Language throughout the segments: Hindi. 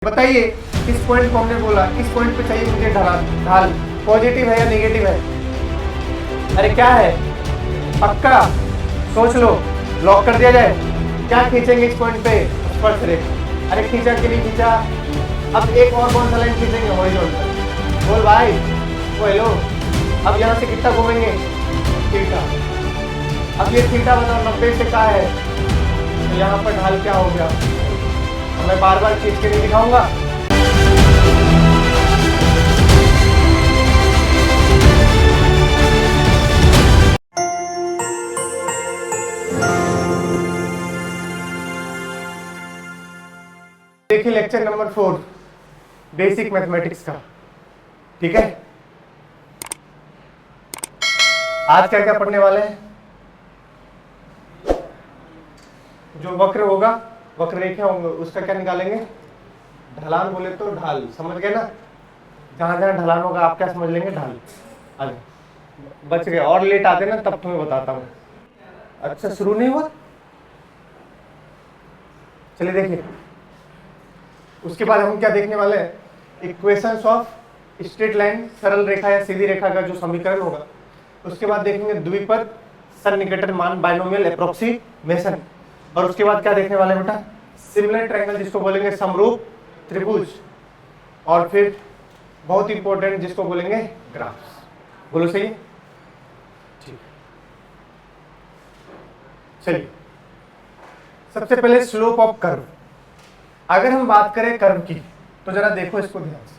बताइए किस पॉइंट को हमने बोला, किस पॉइंट पे चाहिए मुझे ढाल, पॉजिटिव है या नेगेटिव है? अरे क्या है, पक्का सोच लो, लॉक कर दिया जाए। क्या खींचेंगे इस पॉइंट पे? स्पर्श रेखा। अरे खींचा कि नहीं खींचा? अब एक और कौन सा लाइन खींचेंगे? हॉरिजॉन्टल। बोल भाई, वो हेलो। अब यहाँ से कितना घूमेंगे? थीटा। अब ये थीटा बताओ 90 से क्या है, तो यहाँ पर ढाल क्या हो गया? मैं बार बार खींच के नहीं दिखाऊंगा। देखिए लेक्चर नंबर 4 बेसिक मैथमेटिक्स का, ठीक है। आज क्या क्या पढ़ने वाले हैं? जो वक्र होगा, वक्र रेखा होंगे, उसका क्या निकालेंगे? ढलान बोले तो ढाल, समझ गए ना? जहां जहां ढलान होगा आप क्या समझ लेंगे? ढाल। अरे बच गए, और लेट आते ना तब तुम्हें बताता हूं। अच्छा शुरू नहीं हुआ, चलिए देखिए। उसके बाद हम क्या देखने वाले हैं? इक्वेशंस ऑफ स्ट्रेट लाइन, सरल रेखा या सीधी रेखा का जो समीकरण होगा। उसके बाद देखेंगे द्विपद, सन्निकटन मान, बाइनोमियल एप्रोक्सीमेशन। और उसके बाद क्या देखने वाले बेटा? सिमिलर ट्रायंगल, जिसको बोलेंगे समरूप त्रिभुज। और फिर बहुत इंपॉर्टेंट जिसको बोलेंगे ग्राफ्स। बोलो सही है? ठीक। चलिए सबसे पहले स्लोप ऑफ कर्व। अगर हम बात करें कर्व की तो जरा देखो इसको ध्यान से।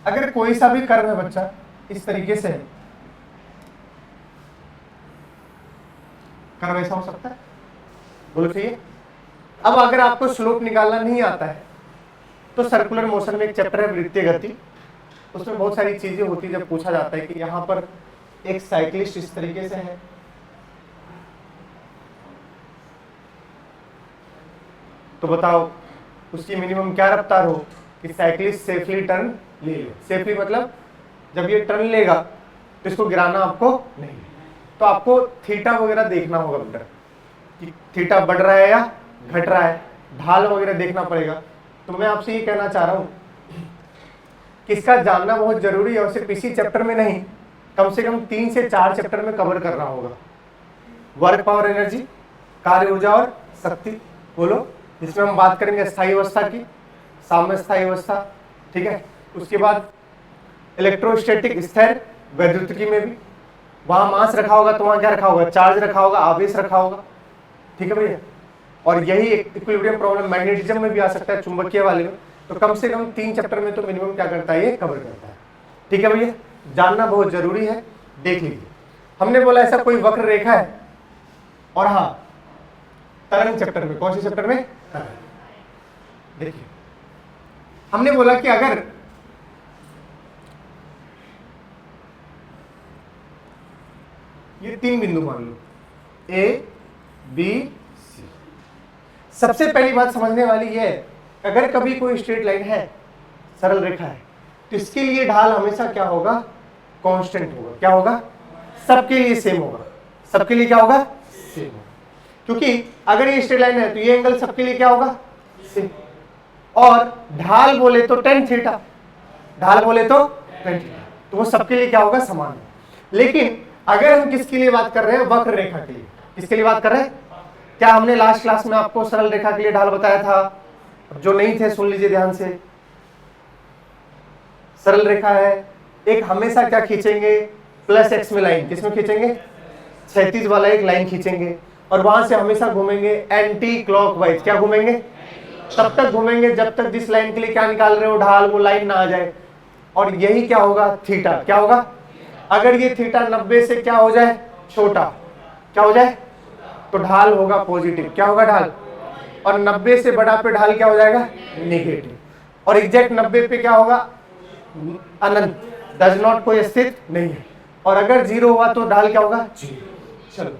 अगर कोई सा भी कर्व है बच्चा इस तरीके से है, कर्व ऐसा हो सकता है? बोलो सही है? अब अगर आपको स्लोप निकालना नहीं आता है तो सर्कुलर मोशन में एक चैप्टर है वृत्तीय गति, उसमें बहुत सारी चीजें होती है। जब पूछा जाता है कि यहाँ पर एक साइक्लिस्ट इस तरीके से है, तो बताओ उसकी मिनिमम क्या रफ्तार हो कि साइक्लिस्ट सेफली टर्न ले ले। सेफली मतलब जब ये टर्न लेगा तो इसको गिराना आपको नहीं है। तो आपको थीटा वगैरह देखना होगा बेटा कि थीटा बढ़ रहा है या घट रहा है, ढाल वगैरह देखना पड़ेगा। तो मैं आपसे ये कहना चाह रहा हूं कि इसका जानना बहुत जरूरी है, और सिर्फ इसी चैप्टर में नहीं, कम से कम 3 से 4 चैप्टर में कवर करना होगा। वर्क, पावर, एनर्जी, कार्य ऊर्जा और शक्ति, बोलो, जिसमें हम बात करेंगे स्थायी अवस्था की, साम्य स्थायी अवस्था, ठीक है। उसके बाद इलेक्ट्रोस्टैटिक, स्थिर वैद्युतिकी में भी वहां मास रखा होगा तो वहां क्या रखा होगा? चार्ज रखा होगा, आवेश रखा होगा, ठीक है भैया। और यही इक्विलिब्रियम प्रॉब्लम मैग्नेटिज्म में भी आ सकता है, चुंबकीय वाले में। तो कम से कम 3 चैप्टर में तो मिनिमम क्या करता है? ये कवर करता है, ठीक है भैया। जानना बहुत जरूरी है, देख लीजिए। हमने बोला ऐसा कोई वक्र रेखा है, और हाँ तरंग चैप्टर में, कौन से चैप्टर में? तरंग। देखिए हमने बोला कि अगर ये 3 बिंदु मान लो, ए बी सी। सबसे पहली बात समझने वाली ये है, अगर कभी कोई स्ट्रेट लाइन है, सरल रेखा है, तो इसके लिए ढाल हमेशा क्या होगा? कांस्टेंट होगा। क्या होगा? सबके लिए सेम होगा। सबके लिए क्या होगा? सेम होगा। क्योंकि अगर ये स्ट्रेट लाइन है तो ये एंगल सबके लिए क्या होगा? सेम। और ढाल बोले तो tan थीटा, ढाल बोले तो tan थीटा, तो वो सबके लिए क्या होगा? समान। लेकिन अगर हम किसके लिए बात कर रहे हैं? वक्र रेखा के लिए। किसके लिए बात कर रहे हैं? क्या हमने लास्ट क्लास में आपको सरल रेखा के लिए ढाल बताया था? जो नहीं थे सुन लीजिए ध्यान से। सरल रेखा है, एक हमेशा क्या खींचेंगे? प्लस एक्स में लाइन। किसमें खींचेंगे? क्षैतिज वाला एक लाइन खींचेंगे, और वहां से हमेशा घूमेंगे एंटी क्लॉकवाइज। क्या घूमेंगे? तब तक घूमेंगे जब तक जिस लाइन के लिए क्या निकाल रहे हो ढाल, वो लाइन ना आ जाए। और यही क्या होगा? थीटा। क्या होगा? अगर ये थीटा 90 से क्या हो जाए? छोटा, क्या हो जाए? तो ढाल होगा पॉजिटिव। क्या होगा? ढाल। और 90 से बड़ा पे ढाल क्या हो जाएगा? नेगेटिव। और एग्जैक्ट 90 पे क्या होगा? अनंत, डज नॉट, कोई अस्तित्व नहीं है। और अगर 0 हुआ तो ढाल क्या होगा? 0। चलो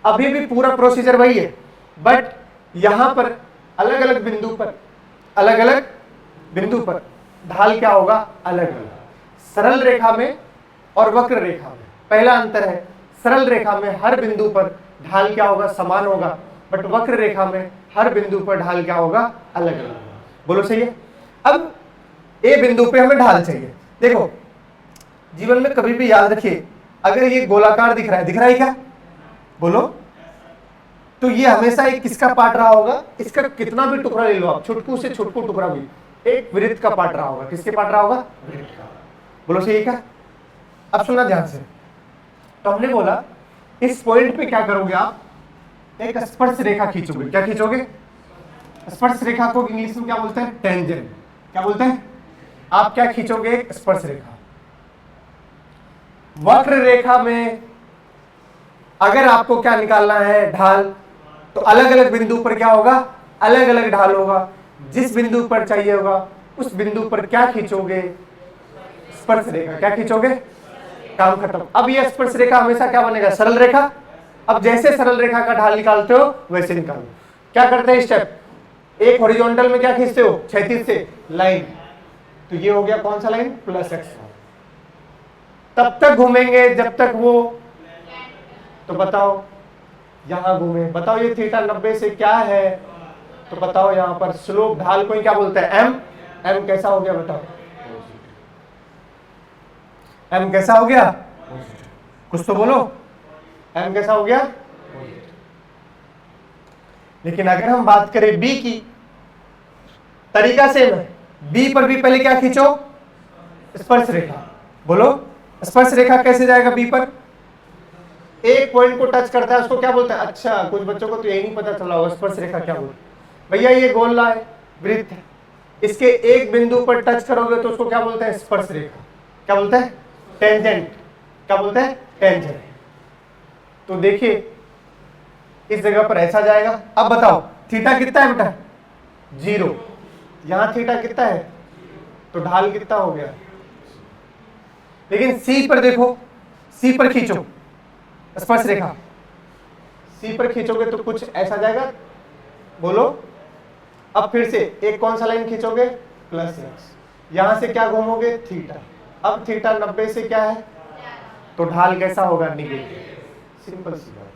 अभी भी पूरा प्रोसीजर वही है, बट यहां पर अलग अलग बिंदु पर, अलग अलग बिंदु पर ढाल क्या होगा? अलग अलग। सरल रेखा में और वक्र रेखा में पहला अंतर है, सरल रेखा में हर बिंदु पर ढाल क्या होगा? समान होगा, बट वक्र रेखा में हर बिंदु पर ढाल क्या होगा? अलग अलग। बोलो सही है। अब ए बिंदु पे हमें ढाल चाहिए। देखो जीवन में कभी भी याद रखिए, अगर ये गोलाकार दिख रहा है क्या, बोलो, तो ये हमेशा एक किसका पार्ट रहा होगा, इसका कितना भी टुकड़ा ले लो आप, छुटकू से छुटकू टुकड़ा भी, एक वृत्त का पार्ट रहा होगा। किसके पार्ट रहा होगा, वृत्त का। बोलो सही है क्या। अब सुनना ध्यान से, तो हमने बोला इस पॉइंट पे क्या करोगे आप, एक स्पर्श रेखा खींचोगे। क्या खींचोगे, स्पर्श रेखा को इंग्लिश में क्या बोलते हैं, टेंजेंट। क्या बोलते हैं, आप क्या खींचोगे, एक स्पर्श रेखा। वक्र रेखा में अगर आपको क्या निकालना है, ढाल, तो अलग अलग बिंदु पर क्या होगा, अलग अलग ढाल होगा। जिस बिंदु पर चाहिए होगा उस बिंदु पर क्या खींचोगे, स्पर्श रेखा। क्या खींचोगे, काम खत्म। अब ये स्पर्श रेखा हमेशा क्या बनेगा, सरल रेखा। अब जैसे सरल रेखा का ढाल निकालते हो वैसे निकालो। क्या करते हैं स्टेप, एक हॉरिजॉन्टल में क्या खींचते हो, क्षैतिज से लाइन, तो ये हो गया कौन सा लाइन, प्लस एक्स। तब तक घूमेंगे जब तक वो, तो बताओ यहां घूमे, बताओ ये थीटा 90 से क्या है, तो बताओ यहां पर स्लोप, ढाल को क्या बोलते हैं, एम। एम कैसा हो गया बताओ, एम कैसा हो गया, कुछ तो बोलो, एम कैसा हो गया। लेकिन अगर हम बात करें बी की, तरीका सेम है। बी पर भी पहले क्या खींचो, स्पर्श रेखा। बोलो स्पर्श रेखा कैसे जाएगा बी पर, एक पॉइंट को टच करता है उसको क्या बोलते हैं। अच्छा कुछ बच्चों को तो यही नहीं पता चला होगा स्पर्श रेखा क्या बोलते हैं। भैया ये गोला है, वृत्त है, इसके एक बिंदु पर टच करोगे तो उसको क्या बोलते हैं, स्पर्श रेखा। क्या बोलते हैं, टेंजेंट। क्या बोलते हैं, टेंजेंट। तो देखिए इस जगह पर ऐसा जाएगा। अब बताओ थीटा कितना है बेटा, 0। यहां थीटा कितना है, तो ढाल कितना हो गया। लेकिन सी पर देखो, सी पर खींचो स्पर्श रेखा, सी पर खींचोगे तो कुछ ऐसा जाएगा। बोलो अब फिर से एक कौन सा लाइन खींचोगे, प्लस एक्स। यहां से क्या घूमोगे, थीटा। अब थीटा 90 से क्या है, तो ढाल कैसा होगा, निगेटिव। सिंपल सी बात,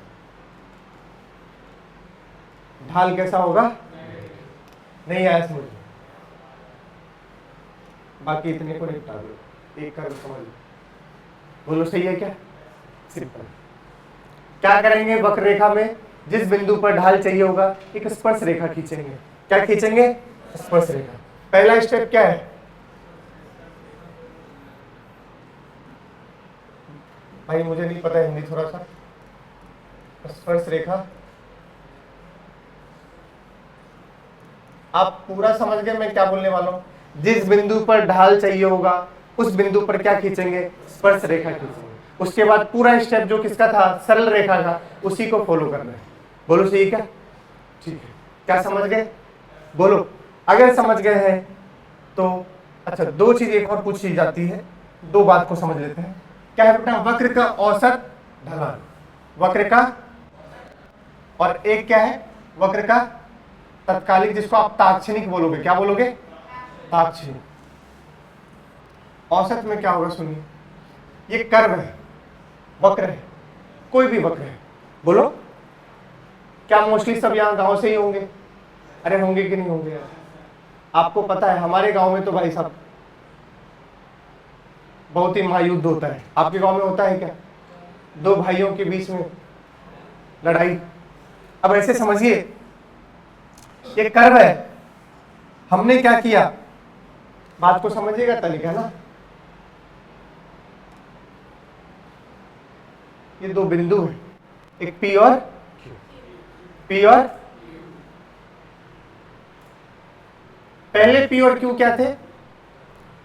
ढाल कैसा होगा, नहीं आया समझ, बाकी इतने को निपटा दो, एक कर समझ लो। बोलो सही है क्या, सिंपल। क्या करेंगे, वक्र रेखा में जिस बिंदु पर ढाल चाहिए होगा एक स्पर्श रेखा खींचेंगे। क्या खींचेंगे, स्पर्श रेखा। पहला स्टेप क्या है, भाई मुझे नहीं पता हिंदी थोड़ा सा, स्पर्श रेखा आप पूरा समझ गए मैं क्या बोलने वाला हूं। जिस बिंदु पर ढाल चाहिए होगा उस बिंदु पर क्या खींचेंगे, स्पर्श रेखा खींचेंगे। उसके बाद पूरा स्टेप जो किसका था, सरल रेखा का, उसी को फॉलो करना है। बोलो सही क्या, ठीक है। क्या समझ गए, बोलो अगर समझ गए हैं तो। अच्छा दो चीज एक और पूछी जाती है, दो बात को समझ लेते हैं। क्या है बेटा, वक्र का औसत ढलान, वक्र का, और एक क्या है, वक्र का तत्कालिक, जिसको आप ताक्षणिक बोलोगे। क्या बोलोगे, ताक्षणिक। औसत में क्या होगा सुनिए, ये कर्व है, वक्र है, कोई भी वक्र है। बोलो क्या मोस्टली सब यहाँ गांव से ही होंगे, अरे होंगे कि नहीं होंगे यार। आपको पता है हमारे गांव में तो भाई साहब बहुत ही महायुद्ध होता है। आपके गांव में होता है क्या, दो भाइयों के बीच में लड़ाई। अब ऐसे समझिए ये कर्व है, हमने क्या किया, बात को समझिएगा तरीका ना। ये दो बिंदु है, एक पी और क्यू। पी और, पहले पी और क्यू क्या थे,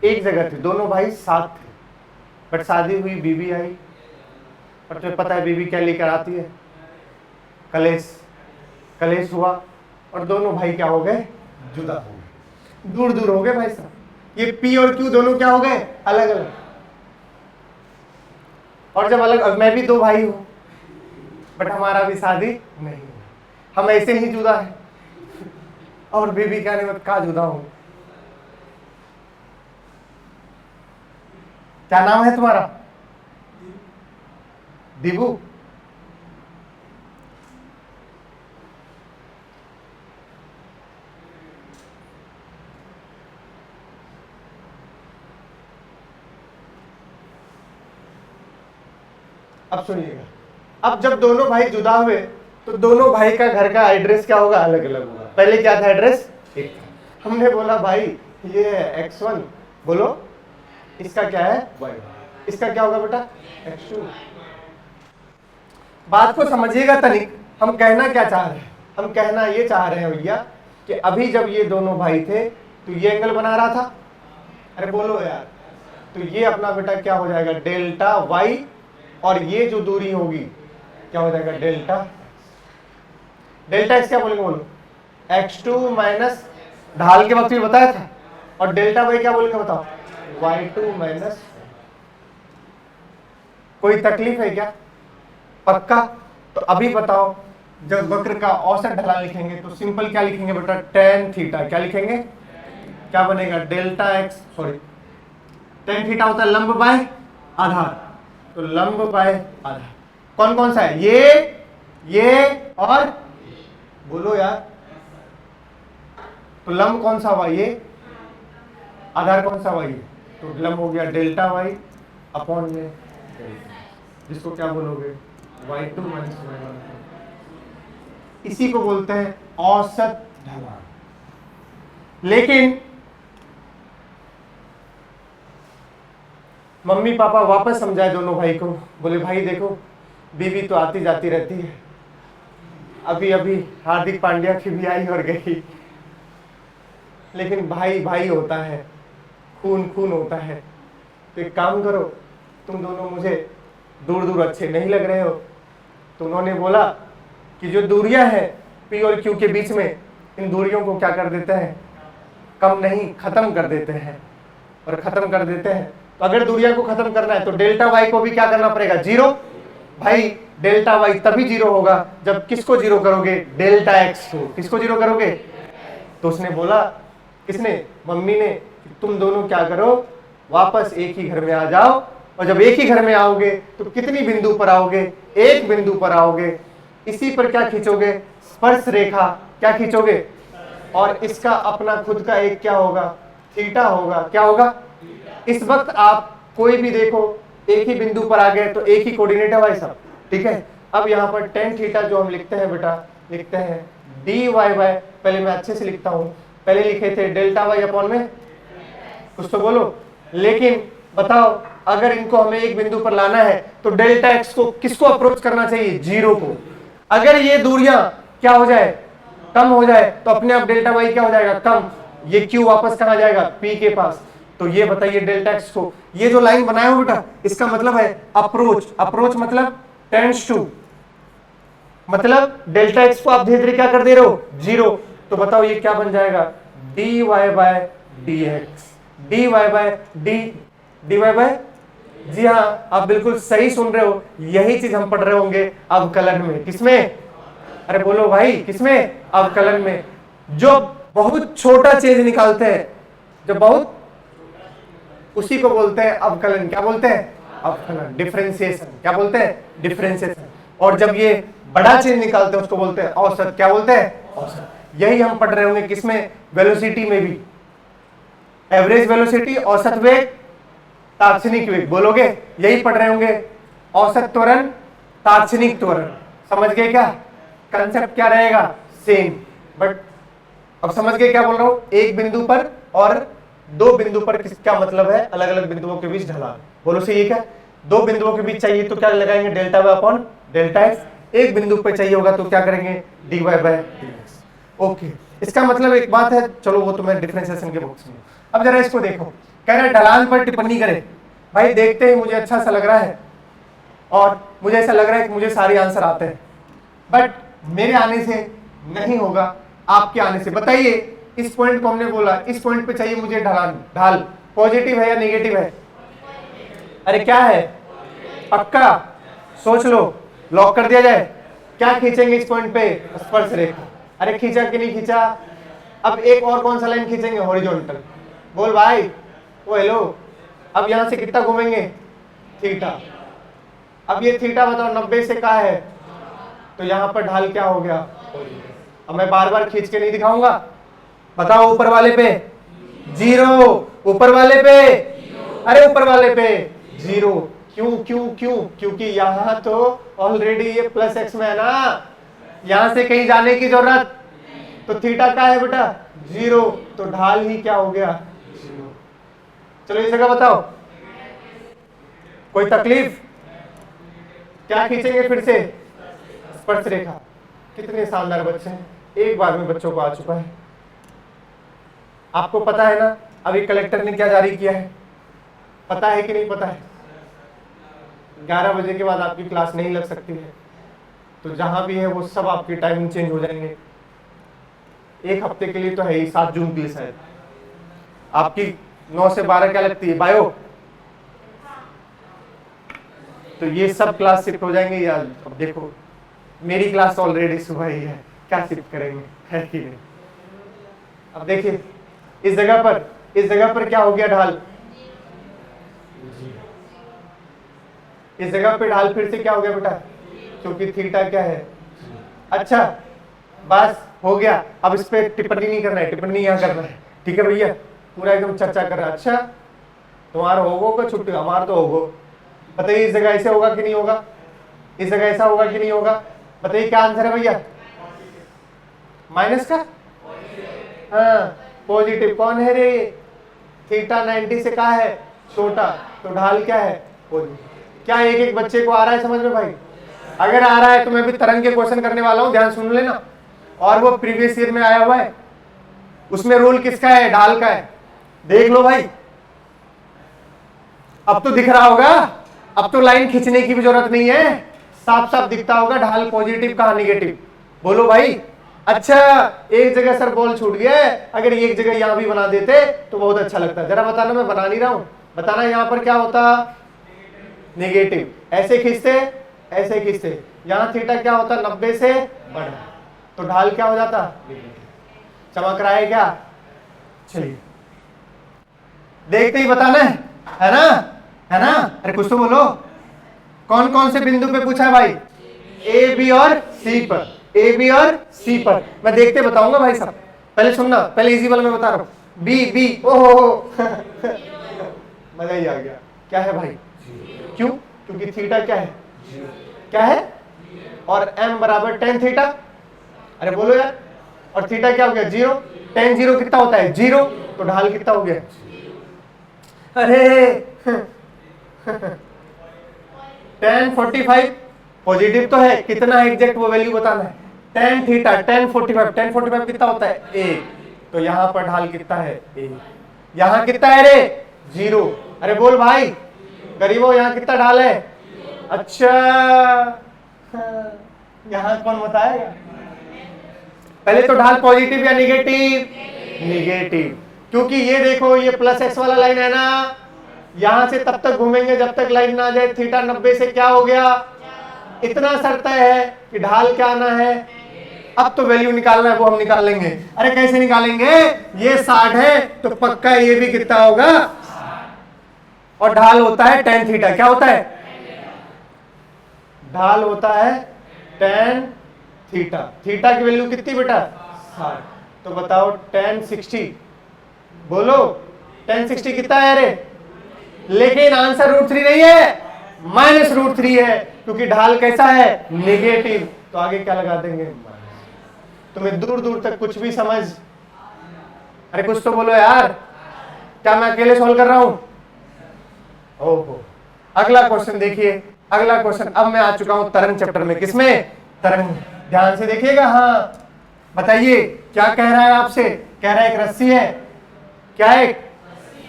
एक जगह थे, दोनों भाई साथ थे। बट शादी हुई, बीबी आई, और तुम्हें पता है बीबी क्या लेकर आती है, कलेश। कलेश हुआ और दोनों भाई क्या हो गए, जुदा हो गए, दूर दूर हो गए भाई साहब। ये पी और क्यू दोनों क्या हो गए, अलग अलग। और जब अलग, अब मैं भी दो भाई हूं बट हमारा भी शादी नहीं हुआ, हम ऐसे ही जुदा है। और बीबी कहने में कहा जुदा हूं। क्या नाम है तुम्हारा, दीबू। अब सुनिएगा, अब जब दोनों भाई जुदा हुए तो दोनों भाई का घर का एड्रेस क्या होगा, अलग अलग होगा। पहले क्या था एड्रेस, एक था। हमने बोला भाई ये है x1, बोलो इसका क्या है y1, इसका क्या होगा बेटा x2। बात को समझिएगा तनिक, हम कहना क्या चाह रहे हैं, हम कहना ये चाह रहे हैं भैया कि अभी जब ये दोनों भाई थे तो ये एंगल बना रहा था, अरे बोलो यार, तो ये अपना बेटा क्या हो जाएगा डेल्टा y, और ये जो दूरी होगी क्या हो जाएगा डेल्टा, डेल्टा x क्या बोलेंगे बोलो, x2 माइनस ढाल के वक्त भी बताया था, और डेल्टा y क्या बोलेंगे बताओ, y2 माइनस। कोई तकलीफ है क्या, पक्का। तो अभी बताओ, जब वक्र का औसत ढलान लिखेंगे तो सिंपल क्या लिखेंगे बेटा, tan थीटा, क्या लिखेंगे, क्या बनेगा delta x, sorry tan theta होता है लंब बाय आधार, तो लंब बाय आधार कौन कौन सा है, ये और बोलो यार, तो लंब कौन सा हुआ ये, आधार कौन सा हुआ ये, तो लंब हो गया डेल्टा y अपॉन में, जिसको क्या बोलोगे y2 माइनस y1, इसी को बोलते हैं औसत ढलान। लेकिन मम्मी पापा वापस समझाए दोनों भाई को, बोले भाई देखो बीवी तो आती जाती रहती है, अभी अभी हार्दिक पांड्या की भी आई और गई, लेकिन भाई भाई होता है, खून खून होता है, तो एक काम करो, तुम दोनों मुझे दूर दूर अच्छे नहीं लग रहे हो। तो उन्होंने बोला कि जो दूरियां हैं P और Q के बीच में, इन दूरियों को क्या कर देते हैं, कम नहीं खत्म कर देते हैं, और खत्म कर देते हैं। तो अगर दूरियां को खत्म करना है तो डेल्टा y को भी क्या करना पड़ेगा, जीरो। भाई डेल्टा y तभी जीरो होगा जब किसको जीरो करोगे, डेल्टा x को। किसको जीरो करोगे, तो उसने बोला, किसने, मम्मी ने, कि तुम दोनों क्या करो, वापस एक ही घर में आ जाओ, और जब एक ही घर में आओगे तो कितनी बिंदु पर आओगे, एक बिंदु पर आओगे, इसी पर क्या खींचोगे, स्पर्श रेखा, क्या खींचोगे, और इसका अपना खुद का एक क्या होगा, थीटा होगा, क्या होगा। इस वक्त आप कोई भी देखो एक ही बिंदु पर आ गए तो एक ही कोऑर्डिनेट है भाई साहब, ठीक है। अब यहाँ पर tan थीटा जो हम लिखते हैं बेटा, लिखते हैं dy बाय, पहले मैं अच्छे से लिखता हूँ, पहले लिखे थे डेल्टा y अपॉन में, कुछ तो बोलो। लेकिन बताओ अगर इनको हमें एक बिंदु पर लाना है तो डेल्टा x को किसको अप्रोच करना चाहिए, जीरो को। अगर ये दूरियां क्या हो जाए, कम हो जाए, तो अपने आप डेल्टा y क्या हो जाएगा, कम, ये q वापस कहाँ जाएगा, p के पास। तो ये बताइए डेल्टा x को, ये जो लाइन बनाया हो बेटा, इसका मतलब है अप्रोच, अप्रोच मतलब टेंड्स टू, मतलब डेल्टा x को आप धीरे धीरे क्या कर दे रहे हो, जीरो। तो बताओ ये क्या बन जाएगा, dy by dx, dy by, जी हाँ आप बिल्कुल सही सुन रहे हो, यही चीज हम पढ़ रहे होंगे अवकलन में। किसमें, अरे बोलो भाई किसमें, अवकलन में। जो बहुत छोटा चीज निकालते हैं, जो बहुत, उसी को बोलते हैं अवकलन। क्या बोलते हैं, अवकलन, डिफरेंशिएशन। क्या बोलते हैं, डिफरेंशिएशन। और जब ये बड़ा चीज निकालते हैं उसको बोलते हैं औसत। क्या बोलते हैं, औसत। यही हम पढ़ रहे होंगे किसमें, वेलोसिटी में भी, एवरेज वेलोसिटी, औसत वेग, तात्क्षणिक वेग, बोलोगे यही पढ़ रहे होंगे, औसत त्वरण, तात्क्षणिक त्वरण। समझ गए क्या, कंसेप्ट क्या रहेगा, सेम। बट अब समझ गए क्या बोल रहा हूं, एक बिंदु पर और दो बिंदु पर क्या मतलब है, अलग अलग बिंदुओं के बीच ढलान। बोलो सही है क्या, दो बिंदुओं के बीच चाहिए तो क्या लगाएंगे, delta y upon delta x। एक बिंदु पे चाहिए होगा तो क्या करेंगे, dy बाय dx। ओके, इसका मतलब एक बात है, चलो वो तो मैं डिफरेंशिएशन के बॉक्स में। अब जरा इसको देखो, कह रहा है ढलान पर टिप्पणी करें। भाई देखते ही मुझे अच्छा सा लग रहा है, और मुझे ऐसा लग रहा है कि मुझे सारे आंसर आते हैं, बट मेरे आने से नहीं होगा, आपके आने से। बताइए, इस पॉइंट को हमने बोला, इस पॉइंट पे चाहिए मुझे ढलान, ढाल पॉजिटिव है या नेगेटिव है, अरे क्या है, पक्का, सोच लो, लॉक कर दिया जाए। क्या खींचेंगे इस पॉइंट पे, स्पर्श रेखा। अरे खींचा कि नहीं खींचा। अब एक और कौन सा लाइन खींचेंगे, हॉरिजॉन्टल। बोल भाई, ओ हेलो। अब यहां से कितना घूमेंगे, थीटा। अब ये थीटा बताओ 90 से क्या है, तो यहां पर ढाल क्या हो गया। अब मैं बार बार खींच के नहीं दिखाऊंगा, बताओ ऊपर वाले पे जीरो, ऊपर वाले पे, अरे ऊपर वाले पे जीरो। क्यों क्यों क्यों? क्योंकि यहाँ तो ऑलरेडी ये प्लस एक्स में है ना, यहां से कहीं जाने की जरूरत, तो थीटा क्या है बेटा? 0, तो ढाल ही क्या हो गया? 0। चलो इस जगह बताओ, कोई तकलीफ? क्या खींचेंगे फिर से? स्पर्श रेखा। कितने शानदार बच्चे हैं, एक बार में बच्चों को आ चुका है। आपको पता है ना अभी कलेक्टर ने क्या जारी किया है? पता है कि नहीं पता है? 11 बजे के बाद आपकी क्लास नहीं लग सकती है, तो जहां भी है वो सब आपकी टाइमिंग चेंज हो जाएंगे। एक हफ्ते के लिए तो है ही, 7 जून के लिए शायद। आपकी 9 से 12 क्या लगती है? बायो। तो ये सब क्लास शिफ्ट हो जाएंगे यार। अब देखो मेरी क्लास ऑलरेडी सुबह ही है, क्या शिफ्ट करेंगे, है कि नहीं? अब देखिए इस जगह पर क्या हो गया? ढाल। इस जगह पे ढाल फिर से क्या हो गया बेटा? क्योंकि थीटा क्या है? अच्छा बस हो गया, अब इस पे टिप्पणी नहीं करना है, टिप्पणी यहाँ करना है। ठीक है भैया, पूरा एकदम चर्चा कर रहा है। अच्छा तुम्हारा होगो का छुट्टी, हमारा तो होगो। बताइए इस जगह ऐसे होगा कि नहीं होगा? इस जगह ऐसा होगा कि नहीं होगा? बताइए क्या आंसर है भैया? माइनस का? हाँ पॉजिटिव। कौन है रे? थीटा 90 से कहा है? छोटा, तो ढाल क्या है? पॉजिटिव। क्या एक एक बच्चे को आ रहा है समझ में भाई? अगर आ रहा है तो मैं भी तरंग के क्वेश्चन करने वाला हूं, ध्यान सुन लेना। और वो प्रीवियस ईयर में आया हुआ है, उसमें रूल किसका है? ढाल का है। देख लो भाई, अब तो दिख रहा होगा, अब तो लाइन खींचने की भी जरूरत नहीं है, साफ साफ दिखता होगा ढाल पॉजिटिव कहां निगेटिव। बोलो भाई। अच्छा एक जगह सर बॉल छूट गया है, अगर एक जगह यहां भी बना देते तो बहुत अच्छा लगता। जरा बताना, मैं बना नहीं रहा हूं, बताना यहां पर क्या होता? नेगेटिव। ऐसे खींचते, ऐसे खींचते, यहां थीटा क्या होता? 90 से बड़ा, तो ढाल क्या हो जाता? चमक रहा है क्या? चलिए देखते ही बताना है ना? है ना? अरे कुछ तो बोलो, कौन कौन से बिंदु पे पूछा है भाई? ए बी और सी पर, ए बी और सी पर। मैं देखते बताऊंगा भाई साहब, पहले सुनना, पहले इजी वाला मैं बता रहा हूं। बी बी ओहो मजा ही आ गया। क्या है भाई? क्यों? क्योंकि थीटा क्या है? क्या है? और m बराबर tan थीटा। अरे बोलो यार, और थीटा क्या हो गया? 0। tan 0 कितना होता है? 0, तो ढाल कितना हो गया? अरे tan 45 पॉजिटिव तो है, कितना एग्जैक्ट वो वैल्यू बताना है। tan थीटा tan 45 कितना होता है? 1, तो यहां पर ढाल कितना है? 1। यहां कितना है रे? 0। अरे बोल भाई गरीबों, यहां कितना ढाल है? अच्छा यहां कौन बताएगा? पहले तो ढाल पॉजिटिव या निगेटिव? निगेटिव, क्योंकि ये देखो ये प्लस एक्स वाला लाइन है ना, यहां से तब तक घूमेंगे जब तक लाइन ना आ जाए थीटा 90 से क्या हो गया? इतना शर्त है कि ढाल क्या आना है। अब तो वैल्यू निकालना है, वो हम निकाल लेंगे। अरे कैसे निकालेंगे? ये 60 है तो पक्का ये भी कितना होगा? और ढाल होता है tan थीटा। क्या होता है? ढाल होता है tan थीटा। थीटा की वैल्यू कितनी बेटा? 60। तो बताओ tan 60, बोलो tan 60 कितना है रे? लेकिन आंसर √3 नहीं है, -√3 है, क्योंकि ढाल कैसा है? नेगेटिव। तो आगे क्या लगा देंगे? तुम्हें दूर दूर तक कुछ भी समझ? अरे कुछ तो बोलो यार, क्या मैं अकेले सॉल्व कर रहा हूं? ओहो, अगला क्वेश्चन देखिए, अगला क्वेश्चन। अब मैं आ चुका हूं तरंग चैप्टर में। किसमें? तरंग। ध्यान से देखिएगा। हाँ बताइए क्या कह रहा है आपसे? कह रहा है एक रस्सी है। क्या है?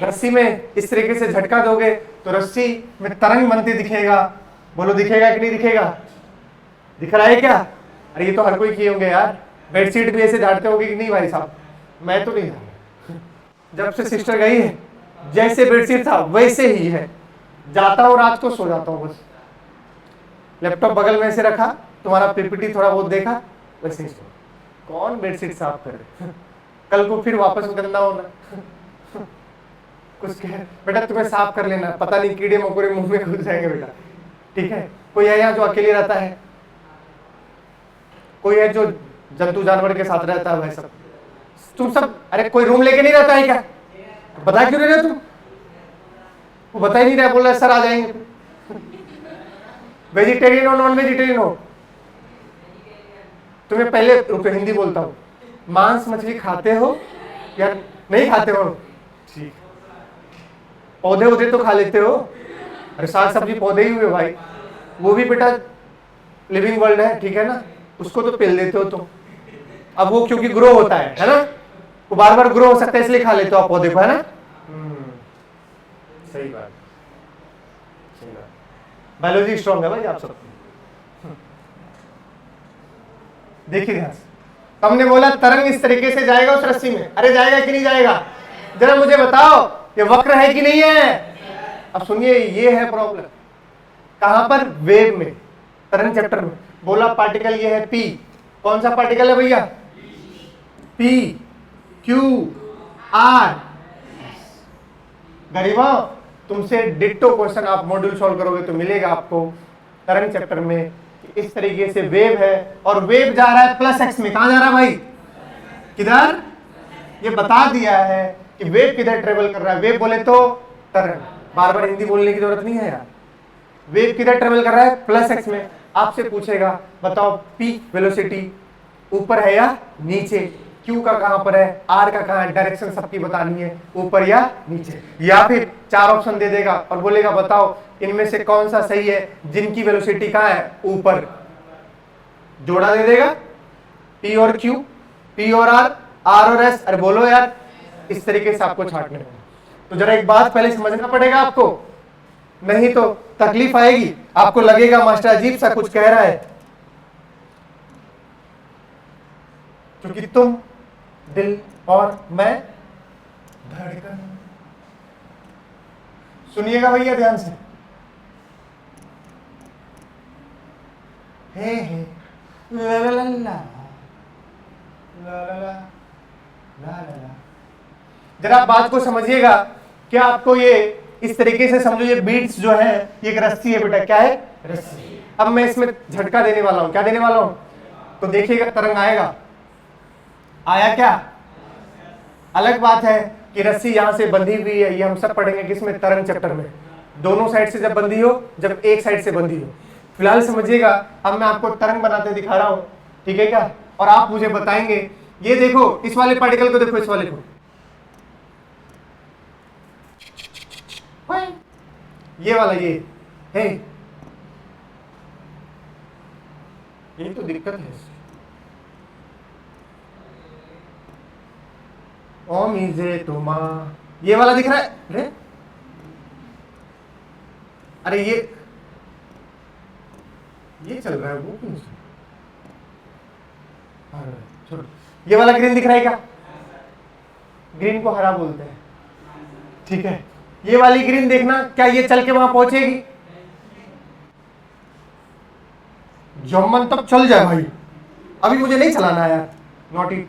रस्सी में इस तरीके से झटका दोगे तो रस्सी में तरंग बनते दिखेगा। बोलो दिखेगा कि नहीं दिखेगा? दिख रहा है क्या? अरे ये तो हर कोई किए होंगे यार। बेडशीट भी ऐसे झाड़ते होगे कि नहीं भाई साहब? मैं तो नहीं, जब से सिस्टर गई है जैसे बेडशीट था वैसे ही है। जाता हूँ रात को, सो जाता हूँ बस, लैपटॉप बगल में ऐसे रखा, तुम्हारा पीपीटी थोड़ा बहुत देखा, वैसे ही सो। कौन बेडशीट साफ करे? कल को फिर वापस गंदा होना। कुछ कह बेटा तुम्हें साफ कर लेना, पता नहीं कीड़े मकोड़े मुंह में घुस जाएंगे बेटा। ठीक है? कोई है यहाँ जो अकेले रहता है? कोई है जो जंतु जानवर के साथ रहता है? भाई सब तुम सब, अरे कोई रूम लेके नहीं रहता है क्या? बता क्यों नहीं रहे तुम? वो बता ही नहीं रहा, बोल रहा है सर आ जाएंगे। वेजिटेरियन हो नॉन वेजिटेरियन हो? तुम्हें पहले रुको, हिंदी बोलता हूँ, मांस मछली खाते हो या नहीं खाते हो? ठीक। पौधे उधे तो खा लेते हो? अरे साग सब्जी पौधे ही हुए भाई, वो भी बेटा लिविंग वर्ल्ड है, ठीक है ना, उसको तो पेल देते हो तुम। अब वो क्योंकि ग्रो होता है ना, वो बार बार ग्रो हो सकता है, इसलिए खा लेते हो आप पौधे को, है ना? सही बात, सही बात। बायोलॉजी स्ट्रॉन्ग है भाई आप सब। देखिए ध्यान से, हमने बोला तरंग इस तरीके से जाएगा उस रस्सी में, अरे जाएगा कि नहीं जाएगा? जरा मुझे बताओ, ये वक्र है कि नहीं है? अब सुनिए, ये है प्रॉब्लम। कहां पर? वेव में, तरंग चैप्टर में। बोला पार्टिकल ये है पी, कौन सा पार्टिकल है भैया? P Q R. गरीबों, तुमसे डिट्टो क्वेश्चन आप मॉड्यूल सॉल्व करोगे तो मिलेगा आपको तरंग चैप्टर में। इस तरीके से वेव है और वेव जा रहा है प्लस एक्स में। कहां जा रहा है भाई? किधर? ये बता दिया है कि वेव किधर ट्रेवल कर रहा है। वेव बोले तो तरंग, बार बार हिंदी बोलने की जरूरत नहीं है यार। वेव किधर ट्रेवल कर रहा है? प्लस एक्स में। आपसे पूछेगा बताओ पी वेलोसिटी ऊपर है या नीचे, क्यू का कहां पर है, आर का कहां है, डायरेक्शन सबकी बतानी है, ऊपर या नीचे। या फिर चार ऑप्शन दे देगा और बोलेगा बताओ इनमें से कौन सा सही है जिनकी वेलोसिटी कहां है, ऊपर। जोड़ा दे देगा, पी और क्यू, पी और आर, आर और एस। अरे बोलो यार, इस तरीके से आपको छांटने होगा। तो जरा एक बात पहले समझना पड़ेगा आपको, नहीं तो तकलीफ आएगी, आपको लगेगा मास्टर अजीब सा कुछ कह रहा है, क्योंकि तुम दिल और मैं धड़कन। सुनिएगा भैया ध्यान से, हे ला ला ला ला ला ला ला ला। जरा बात को समझिएगा, क्या आपको ये इस तरीके से समझो, ये बीट्स जो है ये एक रस्सी है बेटा। क्या है? रस्सी। अब मैं इसमें झटका देने वाला हूं। क्या देने वाला हूं? तो देखिएगा तरंग आएगा। आया क्या? अलग बात है कि रस्सी यहां से बंधी हुई है, ये हम सब पढ़ेंगे किसमें? तरंग चैप्टर में। दोनों साइड से जब बंधी हो, जब एक साइड से बंधी हो। फिलहाल समझिएगा, अब मैं आपको तरंग बनाते दिखा रहा हूं, ठीक है क्या? और आप मुझे बताएंगे, ये देखो इस वाले पार्टिकल को, देखो इस वाले को, ये वाला, ये है, ये तो दिक्कत है। ओम इजे तुमा, ये वाला दिख रहा है? अरे अरे ये चल रहा है, वो क्यों? छोड़ो, ये वाला ग्रीन दिख रहा है क्या? ग्रीन को हरा बोलते हैं, ठीक है। ये वाली ग्रीन देखना, क्या ये चल के वहां पहुंचेगी? जो मन तब चल जाए भाई, अभी मुझे नहीं चलाना है यार, नॉट इट।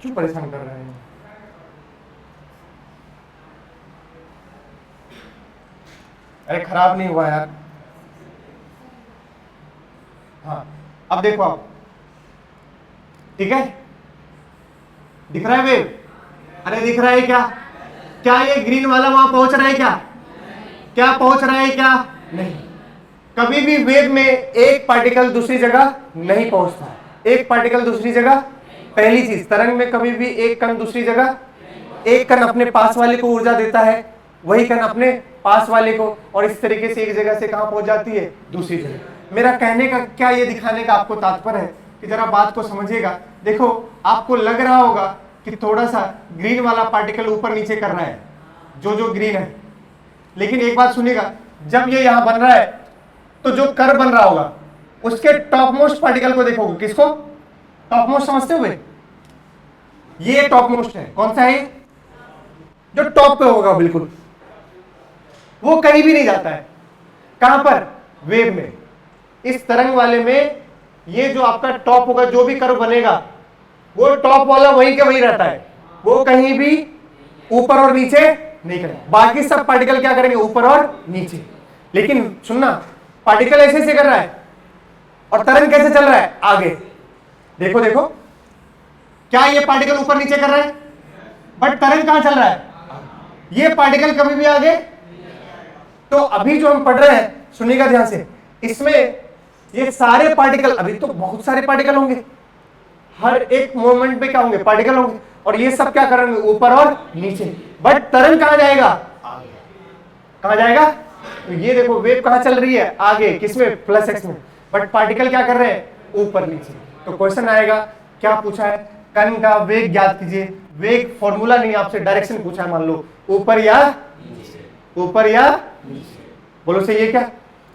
क्यों परेशान कर रहे हैं? अरे खराब नहीं हुआ यार। हाँ, अब देखो आप, ठीक है, दिख रहा है वेव? अरे दिख रहा है क्या? क्या ये ग्रीन वाला वहां पहुंच रहा है क्या? क्या पहुंच रहा है क्या? नहीं। कभी भी वेव में एक पार्टिकल दूसरी जगह नहीं पहुंचता। एक पार्टिकल दूसरी जगह, पहली चीज, तरंग में कभी भी एक कण दूसरी जगह, एक कण अपने पास वाले को ऊर्जा देता है, वही कण अपने पास वाले को, और इस तरीके से एक जगह से कहां पहुंच जाती है? दूसरी जगह। मेरा कहने का क्या, ये दिखाने का आपको तात्पर्य है कि जरा बात को समझिएगा। देखो आपको लग रहा होगा कि थोड़ा सा ग्रीन वाला पार्टिकल ऊपर नीचे कर रहा है, जो ग्रीन है, लेकिन एक बात सुनिएगा, जब ये यहां बन रहा है तो जो कर्व बन रहा होगा उसके टॉप मोस्ट पार्टिकल को देखोगे। किसको टॉप मोस्ट समझते हो? ये टॉप मोस्ट है। कौन सा है? जो टॉप पे होगा बिल्कुल, वो कहीं भी नहीं जाता है। कहां पर? वेव में। इस तरंग वाले में ये जो आपका टॉप होगा, जो भी कर्व बनेगा, वो टॉप वाला वहीं के वहीं रहता है, वो कहीं भी ऊपर और नीचे नहीं करेगा। बाकी सब पार्टिकल क्या करेंगे? ऊपर और नीचे। लेकिन सुनना, पार्टिकल ऐसे कर रहा है और तरंग कैसे चल रहा है? आगे देखो, देखो, क्या ये पार्टिकल ऊपर नीचे कर रहा है? बट तरंग कहां चल रहा है, ये पार्टिकल कभी भी आगे। तो अभी जो हम पढ़ रहे हैं सुनिएगा ध्यान से, इसमें ये सारे पार्टिकल, अभी तो बहुत सारे पार्टिकल होंगे, हर एक मोमेंट पे क्या होंगे, पार्टिकल होंगे, और ये सब क्या करेंगे, ऊपर और नीचे। बट तरंग कहां जाएगा, कहां जाएगा, तो ये देखो वेव कहां चल रही है, आगे, किसमें, प्लस एक्स में, बट पार्टिकल क्या कर रहे हैं, ऊपर नीचे। तो क्वेश्चन आएगा, क्या पूछा है, कण का वेग ज्ञात कीजिए। वेग फॉर्मूला नहीं, आपसे डायरेक्शन पूछा है, मान लो ऊपर या ऊपर या नीचे, बोलो सही है क्या।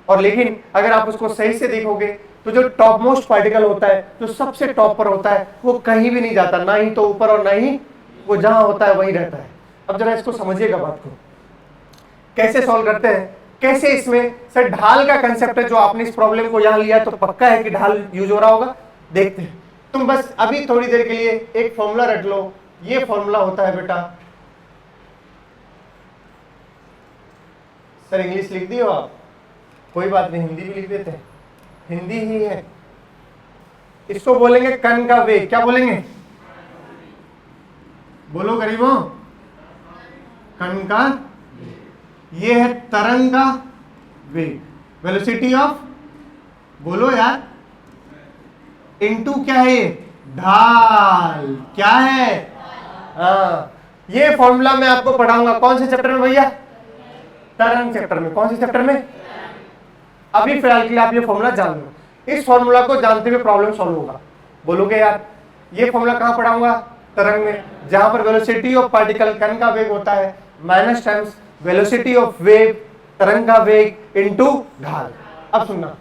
और लेकिन अगर आप उसको सही से देखोगे तो जो टॉप मोस्ट पार्टिकल होता है, जो सबसे टॉप पर होता है, वो कहीं भी नहीं जाता, ना ही तो ऊपर और ना ही, वो जहां होता है वहीं रहता है। अब जरा इसको समझिएगा बात को, कैसे सॉल्व करते हैं, कैसे इसमें सर ढाल का कंसेप्ट है, जो आपने इस प्रॉब्लम को यहां लिया तो पक्का है कि ढाल यूज हो रहा होगा। देखते हैं, तुम बस अभी थोड़ी देर के लिए एक फॉर्मूला रट लो। ये फॉर्मूला होता है बेटा, सर इंग्लिश लिख दी हो आप, कोई बात नहीं, हिंदी भी लिख देते हैं, हिंदी ही है। इसको बोलेंगे कण का वेग, क्या बोलेंगे, बोलो गरीबों, कण का, ये है तरंग का वेग, वेलोसिटी ऑफ, बोलो यार, इनटू क्या है, ये ढाल, क्या है, हाँ। ये फॉर्मूला मैं आपको पढ़ाऊंगा कौन से चैप्टर में भैया, तरंग चैप्टर में। कौन से चैप्टर में, अभी फिलहाल के लिए आप ये फॉर्मूला जान लो। इस फॉर्मूला को जानते हुए प्रॉब्लम सॉल्व होगा। बोलोगे यार ये फॉर्मूला कहां पढ़ाऊंगा, तरंग में, जहां पर वेलोसिटी ऑफ पार्टिकल कण का वेग होता है minus times velocity of wave, तरंग का वेग इनटू ढाल। अब सुनना,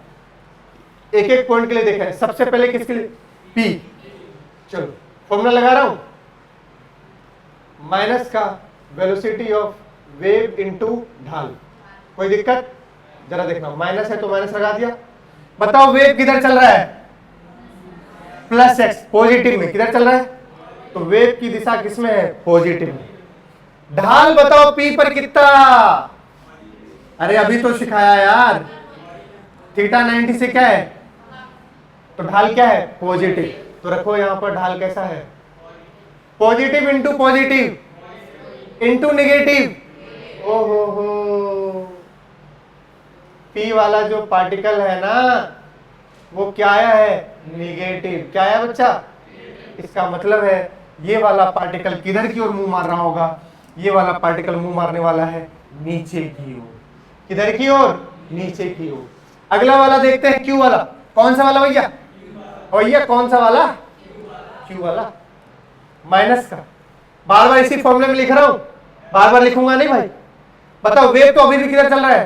एक एक पॉइंट के लिए देखें। सबसे पहले किसके लिए, पी, चलो फॉर्मूला लगा रहा हूं, माइनस का वेलोसिटी ऑफ वेव इनटू ढाल, कोई दिक्कत, जरा देखना, माइनस है तो माइनस लगा दिया। बताओ वेव किधर चल रहा है, प्लस एक्स, पॉजिटिव में, किधर चल रहा है, तो वेव की दिशा किसमें है, पॉजिटिव में। ढाल बताओ पी पर कितना, अरे अभी तो सिखाया यार, थीटा 90 से क्या है, तो ढाल क्या है, पॉजिटिव, तो रखो यहां पर ढाल कैसा है, positive into positive into negative. ओहो, पी वाला जो पार्टिकल है ना, वो क्या आया है, नेगेटिव, क्या आया बच्चा, इसका मतलब है ये वाला पार्टिकल किधर की ओर मुंह मार रहा होगा, ये वाला पार्टिकल मुंह मारने वाला है नीचे की ओर, किधर की ओर, नीचे की ओर। अगला वाला देखते हैं, क्यू वाला, कौन सा वाला भैया, भैया कौन सा वाला, क्यू वाला, माइनस का, बार बार इसी फॉर्मूले में लिख रहा हूं, बार बार लिखूंगा नहीं भाई। बताओ वेव तो अभी भी किधर चल रहा है,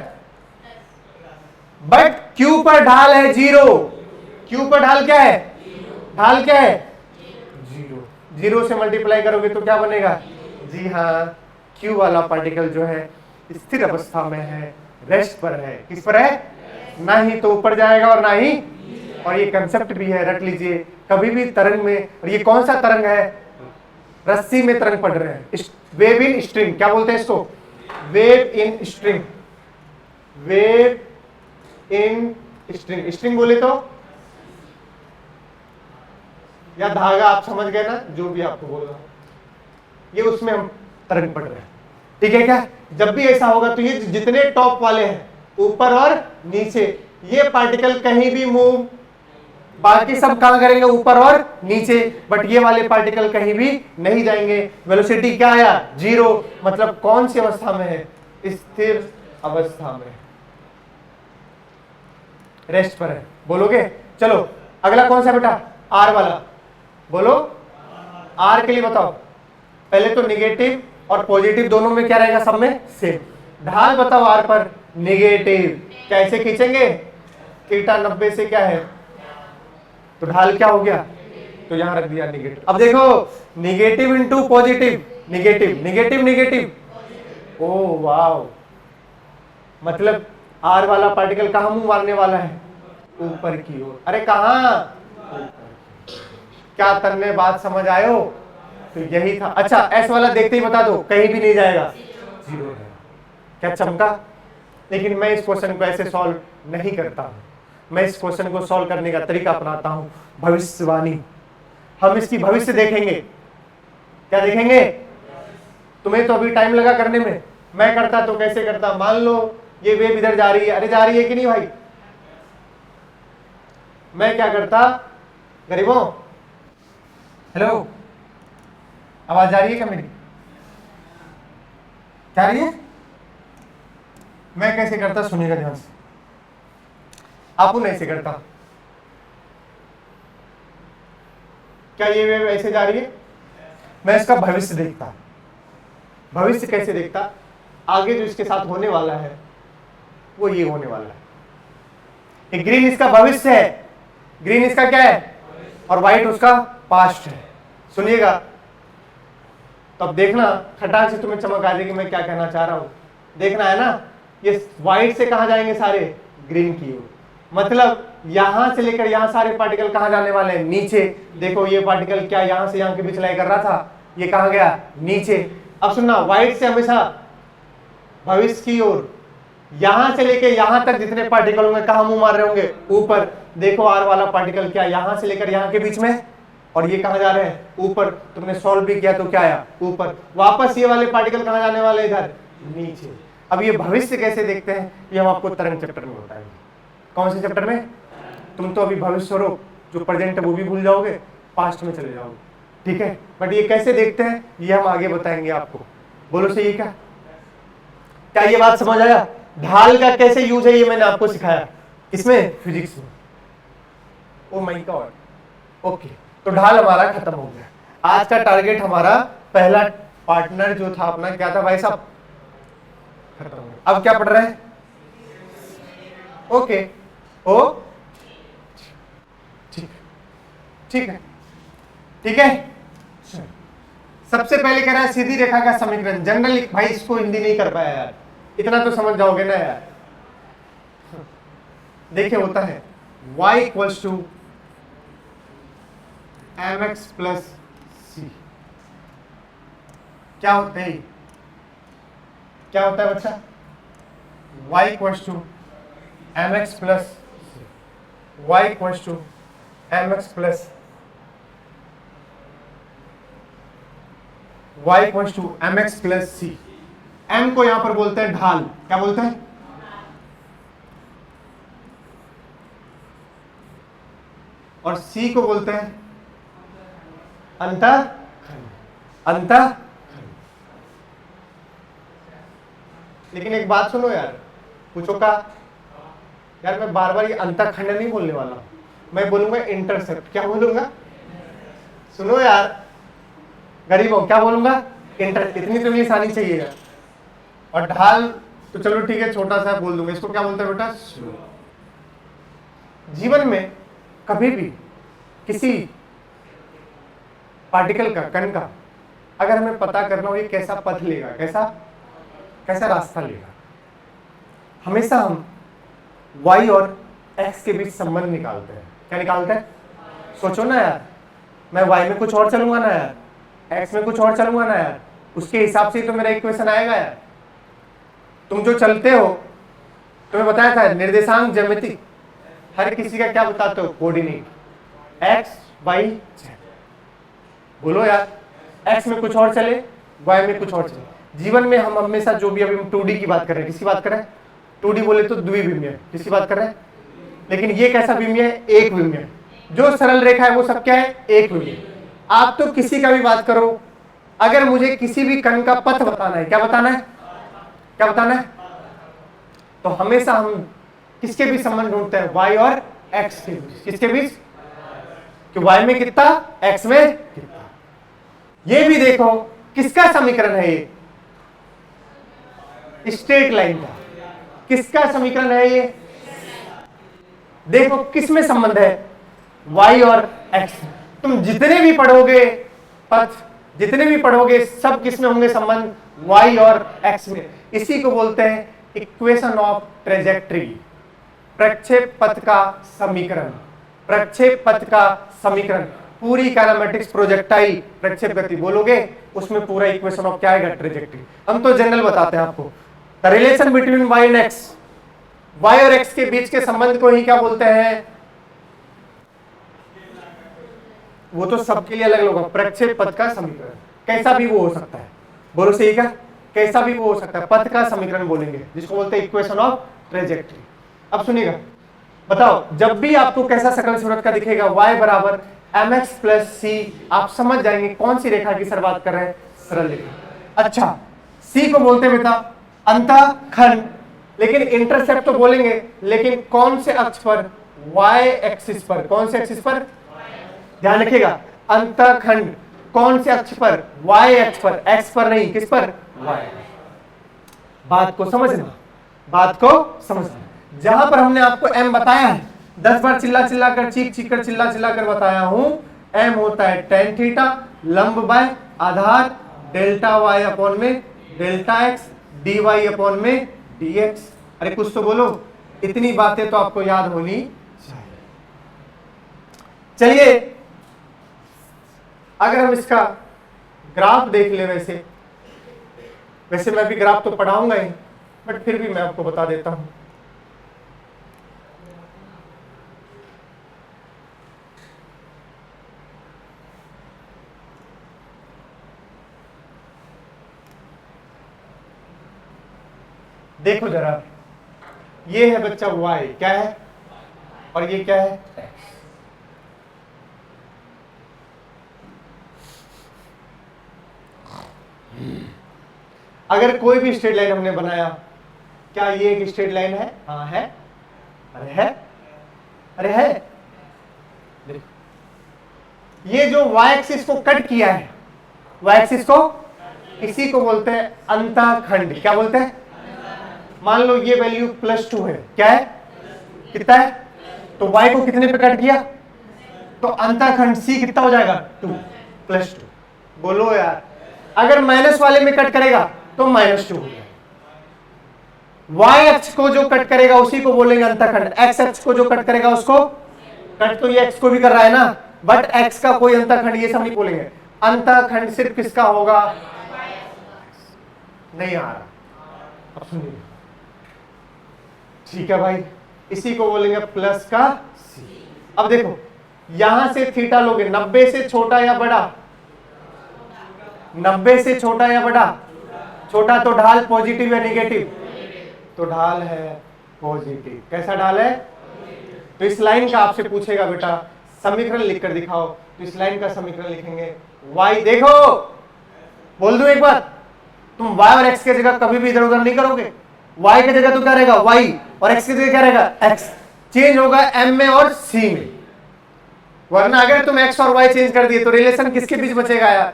बट क्यू पर ढाल है जीरो, क्यू पर ढाल क्या है, ढाल क्या है, जीरो, जीरो से मल्टीप्लाई करोगे तो क्या बनेगा, जी हाँ, क्यू वाला पार्टिकल जो है स्थिर अवस्था में है, रेस्ट पर है, किस पर है, ना ही तो ऊपर जाएगा और ना ही, और ये कंसेप्ट भी है, रट लीजिए, कभी भी तरंग में, और ये कौन सा तरंग है, रस्सी में तरंग पड़ रहे हैं, वेव इन स्ट्रिंग, क्या बोलते हैं इसको, wave in string, wave in string, string बोले तो, या धागा, आप समझ गए ना, जो भी आपको बोल रहा हूं, ये उसमें हम तरंग पड़ रहे हैं, ठीक है क्या। जब भी ऐसा होगा तो ये जितने टॉप वाले हैं, ऊपर और नीचे, ये पार्टिकल कहीं भी मूव, बाकी सब कहां करेंगे, ऊपर और नीचे, बट ये वाले पार्टिकल कहीं भी नहीं जाएंगे। वेलोसिटी क्या आया, जीरो, मतलब कौन सी अवस्था में है, स्थिर अवस्था में, रेस्ट पर है, बोलोगे। चलो अगला कौन सा बेटा, आर वाला, बोलो, आर के लिए बताओ, पहले तो निगेटिव और पॉजिटिव दोनों में क्या रहेगा, सब में सेम। ढाल बताओ आर पर, निगेटिव, कैसे खींचेंगे, थीटा 90 से क्या है, तो ढाल क्या हो गया, तो यहां रख दिया निगेटिव। अब देखो negative into positive, negative negative negative, oh wow, मतलब आर वाला पार्टिकल कहां मुंह मारने वाला है, ऊपर की ओर। अरे कहां, क्या तन्ने बात समझ आयो, तो यही था। अच्छा एस वाला देखते ही बता दो, कहीं भी नहीं जाएगा, जीरो है, क्या चमका। लेकिन मैं इस क्वेश्चन को ऐसे सॉल्व नहीं करता हूं, मैं इस क्वेश्चन को सॉल्व करने का तरीका अपनाता हूं, भविष्यवाणी। हम इसकी भविष्य देखेंगे, क्या देखेंगे, तुम्हें तो अभी टाइम लगा करने में, मैं करता तो कैसे करता। मान लो ये वेव इधर जा रही है, अरे जा रही है कि नहीं भाई, मैं क्या करता गरीबों, हेलो आवाज जा रही है क्या मेरी, जा रही है, मैं कैसे करता सुनिएगा ध्यान से, आप ऐसे करता, क्या ये वेव ऐसे जा रही है, मैं इसका भविष्य देखता। भविष्य कैसे देखता, आगे जो इसके साथ होने वाला है वो ये होने वाला है। ग्रीन इसका भविष्य है, ग्रीन इसका क्या है, और व्हाइट उसका पास्ट है। सुनिएगा तो अब देखना खटाक से तुम्हें चमक आ जाएगी मैं क्या कहना चाह रहा हूं। देखना है ना, ये व्हाइट से कहां जाएंगे सारे, ग्रीन की ओर। मतलब यहां से लेकर यहां सारे पार्टिकल कहां जाने वाले हैं, नीचे। देखो ये पार्टिकल क्या यहां से यहां के बीच लाई कर रहा था, ये कहां गया, नीचे। अब सुनना, व्हाइट से हमेशा भविष्य की ओर, यहां से लेकर यहां तक जितने पार्टिकल होंगे कहां मुंह मार रहे होंगे, ऊपर। देखो आर वाला पार्टिकल क्या यहां से लेकर यहां के बीच में, और ये कहां जा रहे हैं, ऊपर। तुमने सॉल्व भी किया तो क्या आया, ऊपर। वापस ये वाले पार्टिकल कहां जाने वाले, इधर नीचे। अब ये भविष्य कैसे देखते हैं, ये हम आपको तरंग चैप्टर में बताएंगे। कौन से चैप्टर में, तुम तो अभी भविष्य हो, जो प्रेजेंट है वो भी भूल जाओगे, पास्ट में चले जाओगे, ठीक है। बट ये कैसे देखते हैं ये हम आगे बताएंगे आपको। बोलो सही क्या, क्या ये बात समझ आया। ढाल का कैसे यूज है ये मैंने आपको सिखाया, इसमें फिजिक्स में। Oh my God, okay. तो ढाल हमारा खत्म हो गया। आज का टारगेट हमारा पहला पार्टनर जो था अपना, क्या था भाई साहब, खत्म हो गया। अब क्या पढ़ रहे हैं, ओके ओ ठीक, ठीक है, ठीक है। सबसे पहले कह रहा है सीधी रेखा का समीकरण। जनरल भाई इसको हिंदी नहीं कर पाया यार, इतना तो समझ जाओगे ना यार। देखिए होता है y equals to mx plus C. क्या होता है, क्या होता है बच्चा, y equals to mx plus y equals to mx plus y equals to mx plus C. m को यहां पर बोलते हैं ढाल, क्या बोलते हैं, और c को बोलते हैं अंतः, अंतः। लेकिन एक बात सुनो यार, पूछो का यार, मैं बार बार ये अंतःखंड नहीं बोलने वाला, मैं बोलूंगा इंटरसेप्ट। क्या बोलूंगा, सुनो यार गरीबों, क्या बोलूंगा, इंटर। इतनी तो इंग्लिश आनी चाहिए यार। और ढाल तो चलो ठीक है, छोटा सा बोल दूंगा, इसको क्या बोलते हैं बेटा, जीवन में कभी भी किसी पार्टिकल का, कण का, अगर हमें पता करना हो ये कैसा पथ लेगा, कैसा कैसा रास्ता लेगा, हमेशा हम y और x के बीच संबंध निकालते हैं। क्या निकालते हैं, सोचो ना यार, मैं y में कुछ और चलूंगा ना यार, x में कुछ और चलूंगा ना यार, उसके हिसाब से ही तो मेरा इक्वेशन आएगा यार। तुम जो चलते हो, तुम्हें बताया था निर्देशांक ज्यामिति, हर किसी का क्या बताते हो, कोऑर्डिनेट, x y z। बोलो यार, x में कुछ और चले, y में कुछ और चले। जीवन में हम हमेशा जो भी, अभी हम 2D की बात कर रहे हैं, किसकी बात कर रहे हैं, 2D बोले तो द्विविमीय, किसकी बात कर रहे हैं। लेकिन ये कैसा विमीय है, एक विमीय। जो सरल रेखा है वो सब क्या है, एक विमीय। आप तो किसी का भी बात करो, अगर मुझे किसी भी कण का पथ बताना है, क्या बताना है, क्या बताना है, तो हमेशा हम किसके बीच संबंध ढूंढते हैं, y और x के बीच। किसके बीच, कि y में कितना, x में कितना। ये भी देखो किसका समीकरण है, ये स्ट्रेट लाइन का किसका समीकरण है, ये देखो किसमें संबंध है, y और x। तुम जितने भी पढ़ोगे पथ, जितने भी पढ़ोगे, सब किसमें होंगे संबंध, y और x में। इसी को बोलते हैं इक्वेशन ऑफ ट्रेजेक्ट्री, प्रक्षेप पथ का समीकरण, प्रक्षेप पथ का समीकरण। पूरी काइनेमेटिक्स प्रोजेक्टाइल प्रक्षेप गति बोलोगे, उसमें पूरा इक्वेशन ऑफ क्या आएगा, ट्रेजेक्ट्री। हम तो जनरल बताते हैं आपको, the relation between y and x, y और x के बीच के संबंध को ही क्या बोलते हैं, वो तो सबके लिए अलग होगा, प्रक्षेप पथ का समीकरण। कैसा भी वो हो सकता है, बोलो सही क्या? कैसा भी वो हो सकता है, पथ का समीकरण बोलेंगे जिसको बोलते हैं इक्वेशन ऑफ ट्रेजेक्टरी। अब सुनिएगा, बताओ जब भी आपको कैसा सकल सूरत का दिखेगा y बराबर mx प्लस सी, आप समझ जाएंगे कौन सी रेखा की सर बात कर रहे हैं, सरल रेखा। अच्छा, सी को बोलते हैं बेटा अंतःखंड, लेकिन इंटरसेप्ट तो बोलेंगे, लेकिन कौन से अक्ष पर, y एक्सिस पर। कौन से एक्सिस पर? ध्यान रखिएगा, अंतःखंड कौन से अक्ष पर, y अक्ष पर, x पर नहीं, किस पर, y। बात को समझना, बात को समझना। जहां पर हमने आपको m बताया है, 10 बार चिल्ला चिल्ला कर, चीख चीख कर, चिल्ला चिल्ला कर बताया हूं, m होता है tan थीटा लंब बाय आधार डेल्टा y अपॉन में डेल्टा x dy अपॉन में dx। अरे कुछ तो बोलो, इतनी बातें तो आपको याद होनी चाहिए। चलिए अगर हम इसका ग्राफ देख ले, वैसे मैं भी ग्राफ तो पढ़ाऊंगा ही, बट फिर भी मैं आपको बता देता हूं। देखो जरा, ये है बच्चा y, क्या है, और ये क्या है, x। अगर कोई भी स्ट्रेट लाइन हमने बनाया, क्या ये एक स्ट्रेट लाइन है? हाँ है, अरे है, अरे है। ये जो y एक्सिस को कट किया है, y एक्सिस को, इसी को बोलते हैं अंतःखंड। क्या बोलते हैं? मान लो ये वैल्यू +2 है, क्या है, कितना है, तो y को कितने पे कट किया, तो अंतःखंड C कितना हो जाएगा, 2 +2। बोलो यार, अगर माइनस वाले में कट करेगा तो -2 हो जाएगा। y अक्ष को जो कट करेगा उसी को बोलेंगे अंतःखंड, x अक्ष को जो कट करेगा उसको, कट तो ये x को भी कर रहा है ना, बट x का कोई अंतःखंड ये सब नहीं बोलेंगे। अंतःखंड सिर्फ किसका होगा, नहीं आ रहा, अब सुनिए, ठीक है भाई, इसी को बोलेंगे प्लस का C। अब देखो यहां से थीटा लोगे, 90 से छोटा या बड़ा, 90 से छोटा या बड़ा, छोटा तो ढाल पॉजिटिव या निगेटिव, तो ढाल है पॉजिटिव। कैसा ढाल है? तो इस लाइन का आपसे पूछेगा बेटा समीकरण लिखकर दिखाओ, तो इस लाइन का समीकरण लिखेंगे y। देखो बोल दूं एक बात, तुम y और x के जगह कभी भी इधर उधर नहीं करोगे। y की जगह तो क्या रहेगा y, और x की जगह क्या रहेगा x। चेंज होगा m में और c में, वरना अगर तुम x और y चेंज कर दिए तो रिलेशन किसके बीच बचेगा यार,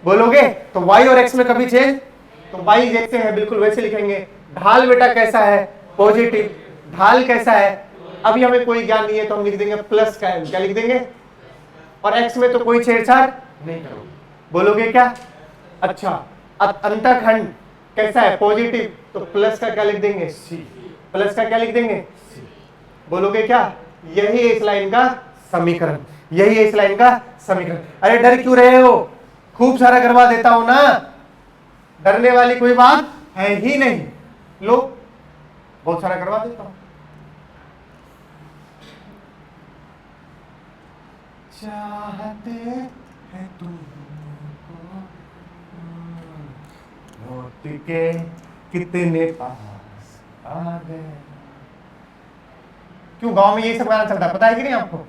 बोलोगे? तो y और x में कभी चेंज, तो y जैसे है बिल्कुल वैसे लिखेंगे। ढाल बेटा कैसा है, पॉजिटिव। ढाल कैसा है, अभी हमें कोई ज्ञान नहीं है तो हम लिख देंगे प्लस का m। क्या लिख देंगे? और x में तो कोई छेड़छाड़ नहीं करोगे, बोलोगे क्या? अच्छा, अंतःखंड कैसा है, पॉजिटिव, तो प्लस का क्या लिख देंगे, c। प्लस का क्या लिख देंगे, c। बोलोगे क्या? यही है इस लाइन का समीकरण, यही है इस लाइन का समीकरण। अरे डर क्यों रहे हो, खूब सारा करवा देता हूं ना, डरने वाली कोई बात है ही नहीं। लो बहुत सारा करवा देता हूं। चाहते हैं तुमको मौत के कितने पास आ गए। क्यों गांव में यही सब गाना चलता है, पता है कि नहीं आपको?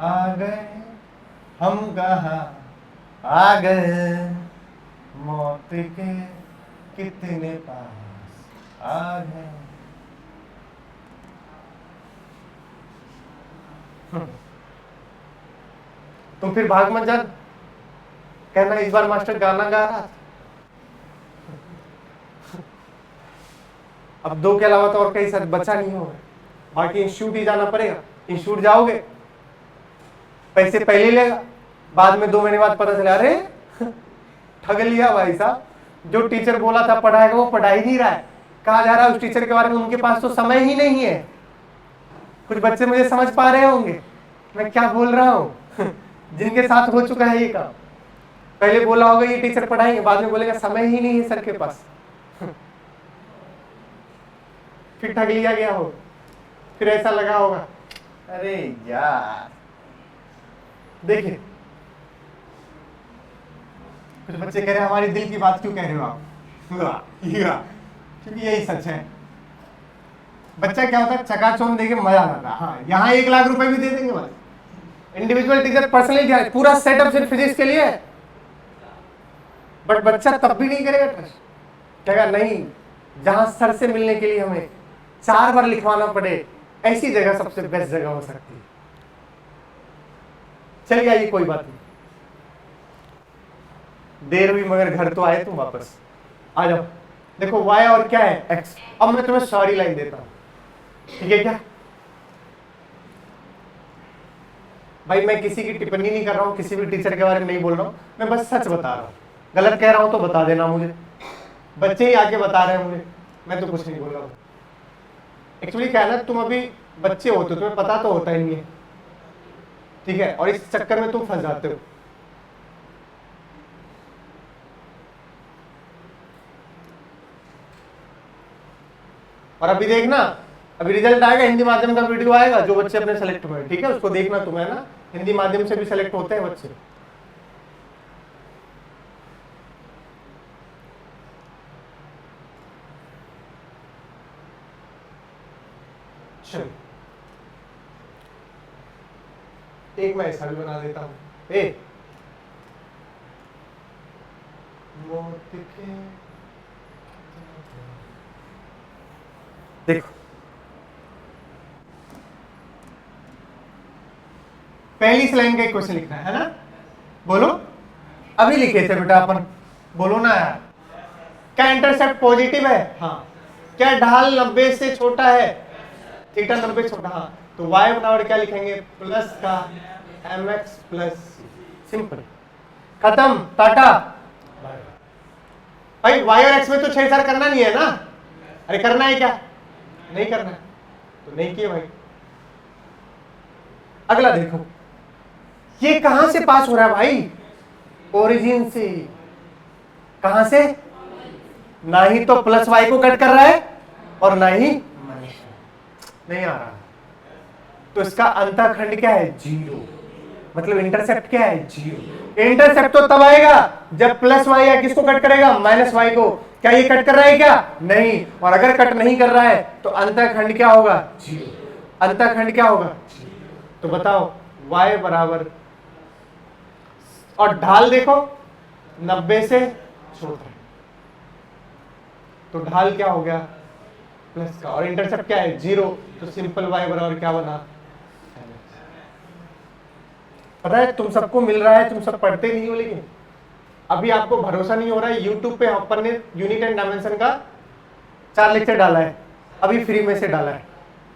आ गए हम कहां आ गए, मौत के कितने पास आ गए। तुम फिर भाग मत जाना, कहना इस बार मास्टर गाना गा रहा था। अब 2 के अलावा तो और कहीं साथ बचा नहीं होगा, बाकी इंस्टीट्यूट ही जाना पड़ेगा। इंस्टीट्यूट जाओगे, पैसे पहले लेगा, बाद में 2 महीने बाद पता चला अरे ठग लिया भाई साहब, जो टीचर बोला था पढ़ाएगा वो पढ़ा ही नहीं रहा है। कहा जा रहा है उस टीचर के बारे में, उनके पास तो समय ही नहीं है। कुछ बच्चे मुझे समझ पा रहे होंगे मैं क्या बोल रहा हूँ जिनके साथ हो चुका है ये काम। पहले बोला होगा ये टीचर पढ़ाएंगे, बाद में बोलेगा समय ही नहीं है सर के पास फिर ठग लिया गया हो, फिर ऐसा लगा होगा अरे यार। देखिए कुछ बच्चे कह रहे हैं हमारे दिल की बात क्यों कह रहे हो आप, क्योंकि यही सच है। बच्चा क्या होता है, चकाचौंध देके मजा आता है। हाँ, यहाँ 1 लाख रुपए भी दे देंगे बस। इंडिविजुअल टीचर पर्सनली दिया, पूरा सेटअप सिर्फ फिजिक्स के लिए है, बट बच्चा तब भी नहीं करेगा ट्रस्ट, कहेगा नहीं, जहां सर से मिलने के लिए हमें 4 बार लिखवाना पड़े, ऐसी जगह सबसे बेस्ट जगह हो सकती है। चलिए आइए, कोई बात नहीं, देर हुई मगर घर तो आए तुम वापस। आ जाओ, देखो y और क्या है x। अब मैं तुम्हें सॉरी लाइन देता हूं, ठीक है क्या भाई? मैं किसी की टिप्पणी नहीं कर रहा हूं, किसी भी टीचर के बारे में नहीं बोल रहा हूं, मैं बस सच बता रहा हूं। गलत कह रहा हूं तो बता देना मुझे, बच्चे ही आके बता रहे हैं मुझे, मैं तो कुछ नहीं बोल रहा हूं। एक्चुअली क्या है ना, तुम अभी बच्चे हो तो तुम्हें पता तो होता ही नहीं है, ठीक है, और इस चक्कर में तुम फंस जाते हो। और अभी देखना, अभी रिजल्ट आएगा, हिंदी माध्यम का वीडियो आएगा, जो बच्चे अपने सेलेक्ट हुए, ठीक है, उसको देखना तुम्हें ना, हिंदी माध्यम से भी सेलेक्ट होते हैं बच्चे। चलो, एक मैं ऐसा भी बना देता हूं, देखो पहली लाइन का एक क्वेश्चन लिखना है ना, बोलो। अभी लिखे थे बेटा अपन, बोलो ना यार। क्या इंटरसेप्ट पॉजिटिव है? हाँ। क्या ढाल 90 से छोटा है? थीटा 90 से छोटा, हाँ। तो y बराबर क्या लिखेंगे? प्लस का mx प्लस, सिंपल, खत्म, टाटा। भाई y और x में तो छेड़छाड़ करना नहीं है ना? अरे करना है क्या? नहीं करना है तो नहीं किए भाई। अगला देखो, ये कहां से पास हो रहा है भाई? ओरिजिन से। कहां से? ना ही तो प्लस वाई को कट कर रहा है और ना ही नहीं आ रहा, तो इसका अंतःखंड क्या है? 0। मतलब इंटरसेप्ट क्या है? 0। इंटरसेप्ट तो तब आएगा जब प्लस वाई या किसको कट करेगा? माइनस वाई को। क्या ये कट कर रहा है क्या? नहीं। और अगर कट नहीं कर रहा है तो अंतःखंड क्या होगा? 0। अंतःखंड क्या होगा? तो बताओ y बराबर, और ढाल देखो 90 से छोटा है, तो ढाल क्या हो गया? प्लस का, और इंटरसेप्ट क्या है? 0। तो सिंपल y बराबर क्या बना? पता है तुम सबको मिल रहा है, तुम सब पढ़ते नहीं हो, लेकिन अभी आपको भरोसा नहीं हो रहा है। YouTube पे अपन ने यूनिट एंड डायमेंशन का 4 लेक्चर डाला है, अभी फ्री में से डाला है,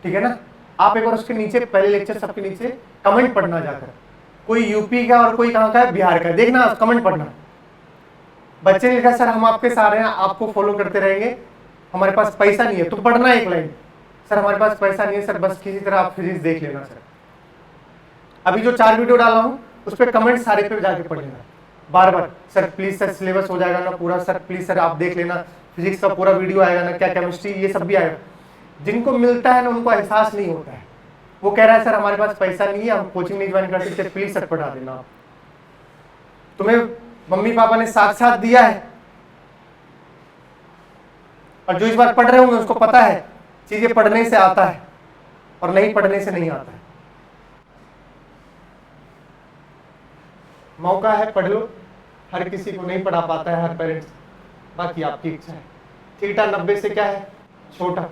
ठीक है ना? आप एक बार उसके नीचे पहले लेक्चर सबके नीचे कमेंट पढ़ना जाकर, कोई यूपी का और कोई कहाँ का है, बिहार का, देखना कमेंट पढ़ना। बच्चे ने लिखा सर हम आपके सारे हैं, आपको फॉलो करते रहेंगे, हमारे पास पैसा नहीं है। तो पढ़ना एक लाइन, सर हमारे पास पैसा नहीं है सर, बस किसी तरह आप फिजिक्स देख लेना सर। अभी जो 4 वीडियो डाला हूँ उस पर कमेंट सारे पे जाके पढ़ लेना बार बार, सर प्लीज सर सिलेबस हो जाएगा ना पूरा, सर प्लीज सर आप देख लेना, फिजिक्स का पूरा वीडियो आएगा ना, क्या केमिस्ट्री ये सब भी आएगा। जिनको मिलता है ना उनको एहसास नहीं होता है, वो कह रहा है सर हमारे पास पैसा नहीं है, हम कोचिंग नहीं ज्वाइन कर सकते, प्लीज सर पढ़ा देना। तुम्हें मम्मी पापा ने साथ दिया है, और जो इस बार पढ़ रहे होंगे उसको पता है चीजें पढ़ने से आता है और नहीं पढ़ने से नहीं आता है। मौका है, पढ़ लो। हर किसी को नहीं पढ़ा पाता है, हर पेरेंट्स, बाकी आपकी इच्छा है। थीटा 90 से क्या है? छोटा,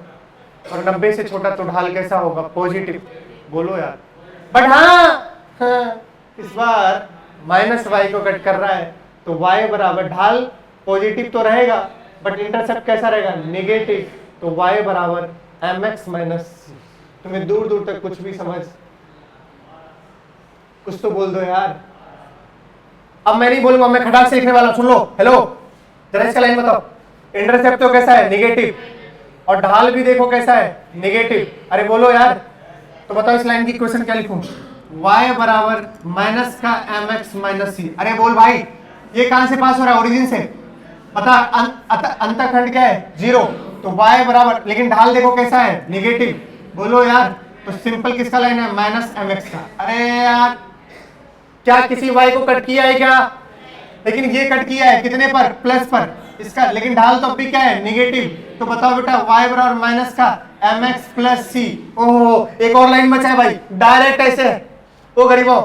और 90 से छोटा तो ढाल कैसा होगा? पॉजिटिव। बोलो यार। बट हाँ, इस बार माइनस वाई को कट कर रहा है, तो y बराबर, ढाल पॉजिटिव तो रहेगा बट इंटरसेप्ट कैसा रहेगा? नेगेटिव। तो y बराबर mx माइनस सी। तुम्हें दूर दूर तक कुछ भी समझ, कुछ तो बोल दो यार। अब मैं नहीं बोलूंगा, मैं खटाक से लिखने वाला, सुन लो। हेलो, जरा इसका लाइन बताओ। इंटरसेप्ट तो कैसा है? नेगेटिव, और ढाल भी देखो कैसा है? नेगेटिव। अरे बोलो यार, तो बताओ इस लाइन की क्वेश्चन क्या लिखूं? y बराबर माइनस का mx माइनस सी। अरे बोल भाई, ये कहां से पास हो रहा है? ओरिजिन से। पता अंतःखंड क्या है? 0। तो y बराबर, लेकिन ढाल देखो कैसा है? नेगेटिव। बोलो यार, तो सिंपल किसका लाइन है? माइनस mx का। अरे यार, क्या किसी y को कट किया है क्या? लेकिन ये कट किया है कितने पर, प्लस पर इसका, लेकिन ढाल तो अब भी क्या है, निगेटिव। तो बताओ बेटा y बराबर माइनस का mx प्लस सी। ओहो एक और लाइन बचा है भाई, डायरेक्ट ऐसे है। ओ गरीबों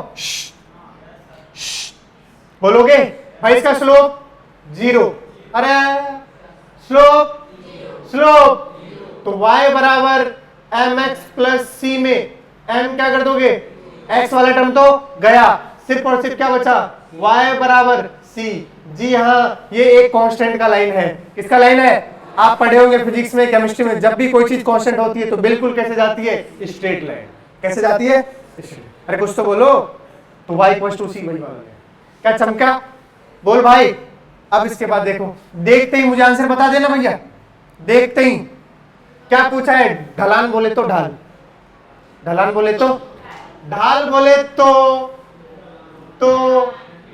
बोलोगे भाई इसका स्लोप 0, अरे स्लोप तो y बराबर mx प्लस सी में m क्या कर दोगे, x वाला टर्म तो गया, सिर्फ और सिर्फ क्या बचा, y बराबर c। जी हाँ ये एक कांस्टेंट का लाइन है। किसका लाइन है, आप पढ़े होंगे फिजिक्स में, केमिस्ट्री में, जब भी कोई चीज कांस्टेंट होती है तो बिल्कुल कैसे जाती है, स्ट्रेट लाइन। कैसे जाती है, अरे कुछ तो बोलो। तो y इक्वल्स टू सी वही वाला है। क्या चमका, बोल भाई। अब इसके बाद देखो, देखते ही मुझे आंसर बता देना भैया, देखते ही। क्या पूछा है, ढलान बोले तो ढाल, ढलान बोले तो ढाल, बोले तो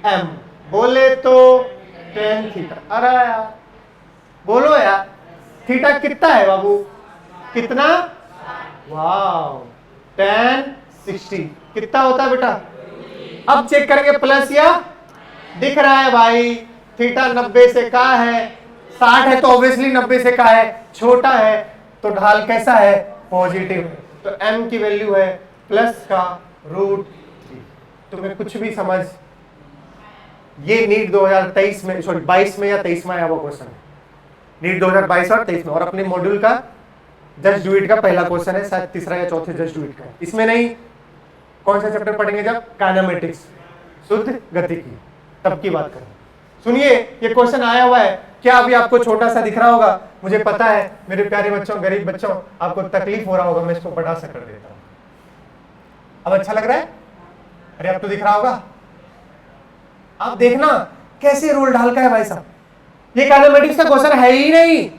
m, बोले तो tan थीटा। अरे यार बोलो यार, थीटा कितना है बाबू, कितना, वाव tan 60 कितना होता है बेटा। अब चेक करेंगे प्लस या, दिख रहा है भाई थीटा 90 से का है, 60 है तो ऑब्वियसली 90 से का है, छोटा है तो ढाल कैसा है, पॉजिटिव है। तो m की वैल्यू है प्लस का √3। तुम्हें कुछ भी समझ, ये नीट 2023 में, सॉरी 22 में या 23 में आया वो क्वेश्चन है, नीट 2022 और 23 में, और अपने मॉड्यूल का जस्ट डू इट का पहला क्वेश्चन है, शायद तीसरा या चौथे जस्ट डू इट का। इसमें नहीं, कौन सा चैप्टर पढ़ेंगे जब, काइनेमेटिक्स, शुद्ध गतिकी, तब की बात करें। सुनिए ये क्वेश्चन आया हुआ है, क्या अभी आपको छोटा सा दिख रहा होगा, मुझे पता है मेरे प्यारे बच्चों, गरीब बच्चों, आपको तकलीफ हो रहा होगा, मैं इसको बड़ा सा कर देता हूं। अब अच्छा लग रहा है, अरे अब तो दिख रहा होगा। आप देखना कैसे रोल ढाल का है भाई साहब, ये काइनेमेटिक्स का क्वेश्चन है ही नहीं।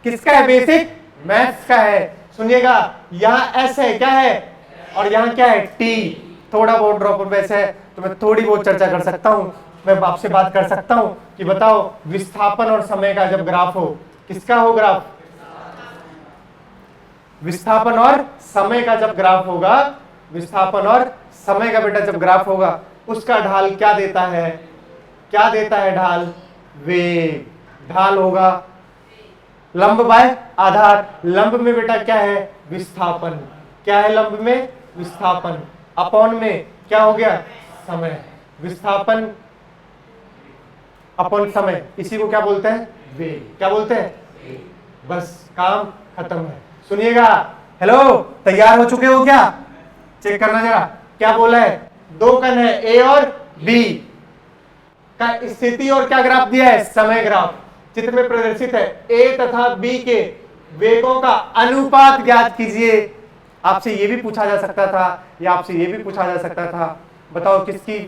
किसका है, बेसिक मैथ्स का है। सुनिएगा यहाँ एस है, क्या है, और यहाँ क्या है, टी। थोड़ा बहुत ड्रॉप वैसे है तो मैं थोड़ी बहुत चर्चा कर सकता हूँ, मैं आपसे बात कर सकता हूँ कि बताओ विस्थापन और समय का जब ग्राफ हो, किसका हो ग्राफ, विस्थापन और समय का जब ग्राफ होगा, विस्थापन और समय का बेटा जब ग्राफ होगा, उसका ढाल क्या देता है, क्या देता है ढाल, वेग। ढाल होगा लंब बाय आधार, लंब में बेटा क्या है, विस्थापन, क्या है लंब में, विस्थापन, अपॉन में क्या हो गया, समय, विस्थापन अपॉन समय, इसी को क्या बोलते हैं, वेग। क्या बोलते हैं, बस काम खत्म है। सुनिएगा, हेलो तैयार हो चुके हो क्या, चेक करना जरा, क्या बोला है, दो कण है ए और बी का स्थिति और क्या ग्राफ दिया है, समय ग्राफ। चित्र में प्रदर्शित है ए तथा बी के वेगों का अनुपात ज्ञात कीजिए। आपसे ये भी पूछा जा सकता था, या आपसे ये भी पूछा जा सकता था, बताओ किसकी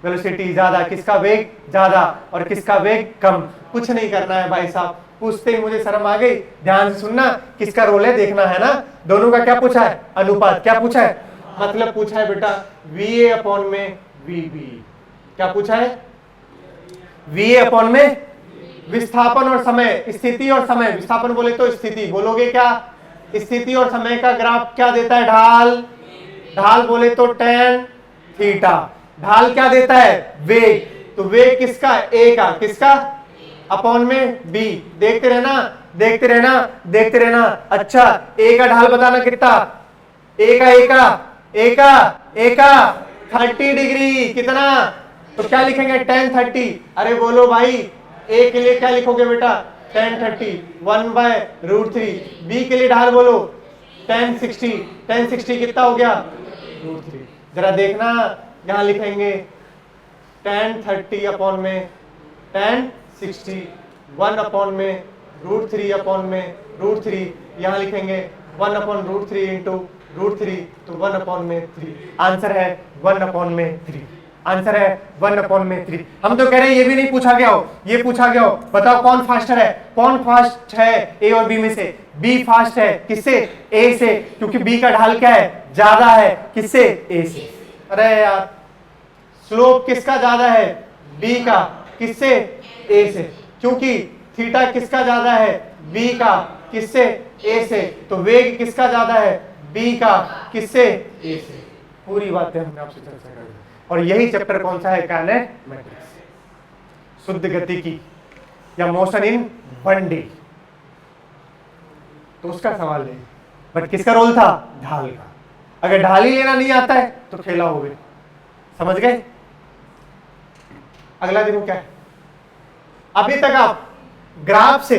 वेलोसिटी ज्यादा, किसका वेग ज्यादा और किसका वेग कम। कुछ नहीं करना है भाई साहब, पूछते ही मुझे शर्म आ गई। ध्यान से सुनना, किसका रोल है देखना है ना। दोनों का क्या पूछा है, अनुपात। क्या पूछा है, मतलब पूछा है बेटा VA अपॉन में VB। क्या पूछा है, VA अपॉन में विस्थापन और समय, स्थिति और समय। विस्थापन बोले तो स्थिति, बोलोगे क्या, स्थिति और समय का ग्राफ क्या देता है, ढाल। ढाल बोले तो tan थीटा। ढाल क्या देता है, वेग। तो वेग किसका, A का, किसका, अपॉन में B। देखते रहना, देखते रहना, देखते रहना। अच्छा A का ढाल बताना कितना, A का 30 डिग्री, कितना, तो क्या लिखेंगे tan 30। अरे बोलो भाई, A के लिए क्या लिखोगे बेटा, tan 30 1/√3। B के लिए ढाल बोलो tan 60। tan 60 कितना हो गया, √3। जरा देखना, यहां लिखेंगे tan 30 अपॉन में tan 60, 1 अपॉन में √3 अपॉन में √3, यहां लिखेंगे 1 अपॉन √3 इंटू √3, तो 1 अपॉन में 3। आंसर है 1 अपॉन में 3। आंसर है 1 अपॉन में 3। हम तो कह रहे हैं ये भी नहीं पूछा गया हो, ये पूछा गया हो, बताओ कौन फास्टर है, कौन फास्ट है ए और बी में से। बी फास्ट है, किससे, ए से, क्योंकि बी का ढाल क्या है, ज्यादा है, किससे, ए से। अरे यार स्लोप किसका ज्यादा है, बी का, किससे, ए से, क्योंकि थीटा किसका ज्यादा है, बी का, किससे, ए से। तो वेग किसका ज्यादा है, बी का, किससे, ए से। पूरी बातें हमने आपसे चर्चा कर दी। और यही चैप्टर कौन सा है, काइनेमेटिक्स, शुद्ध गति की या मोशन इन वन डे। तो उसका सवाल है, बट किसका रोल था, ढाल का। अगर ढाल ही लेना नहीं आता है तो खेला हो गए, समझ गए। अगला देखो क्या है, अभी तक आप ग्राफ से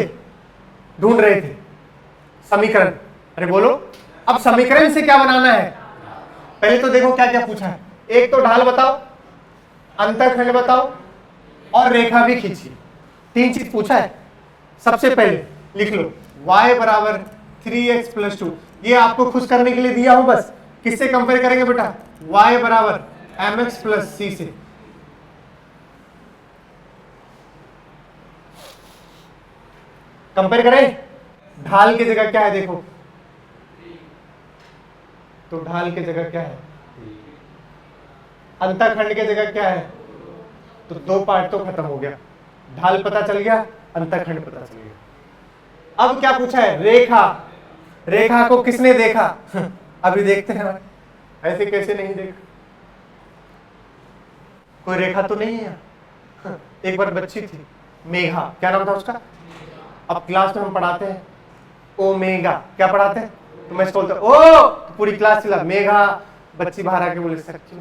ढूंढ रहे थे समीकरण, अरे बोलो अब समीकरण से क्या बनाना है। पहले तो देखो क्या क्या पूछा है, एक तो ढाल बताओ, अंतःखंड बताओ और रेखा भी खींचिए, 3 चीज पूछा है। सबसे पहले लिख लो y बराबर 3x + 2, ये आपको खुश करने के लिए दिया हूं बस। किससे कंपेयर करेंगे बेटा, y बराबर mx + c से। कंपेयर करें, ढाल की जगह क्या है देखो, तो ढाल की जगह क्या है, अंतःखंड की जगह क्या है, तो 2 पार्ट तो खत्म हो गया, ढाल पता चल गया, अंतःखंड पता चल गया। अब क्या पूछा है, रेखा। रेखा को किसने देखा अभी देखते हैं, ऐसे कैसे नहीं देखा, कोई रेखा तो नहीं है। एक बार बच्ची थी मेघा, क्या नाम था उसका, अब क्लास में हम पढ़ाते हैं ओमेगा, क्या पढ़ाते हैं, तो मैं इसको बोलता ओ, तो पूरी क्लास चिल्ला मेघा, बच्ची बाहर आके बोले सर क्यों।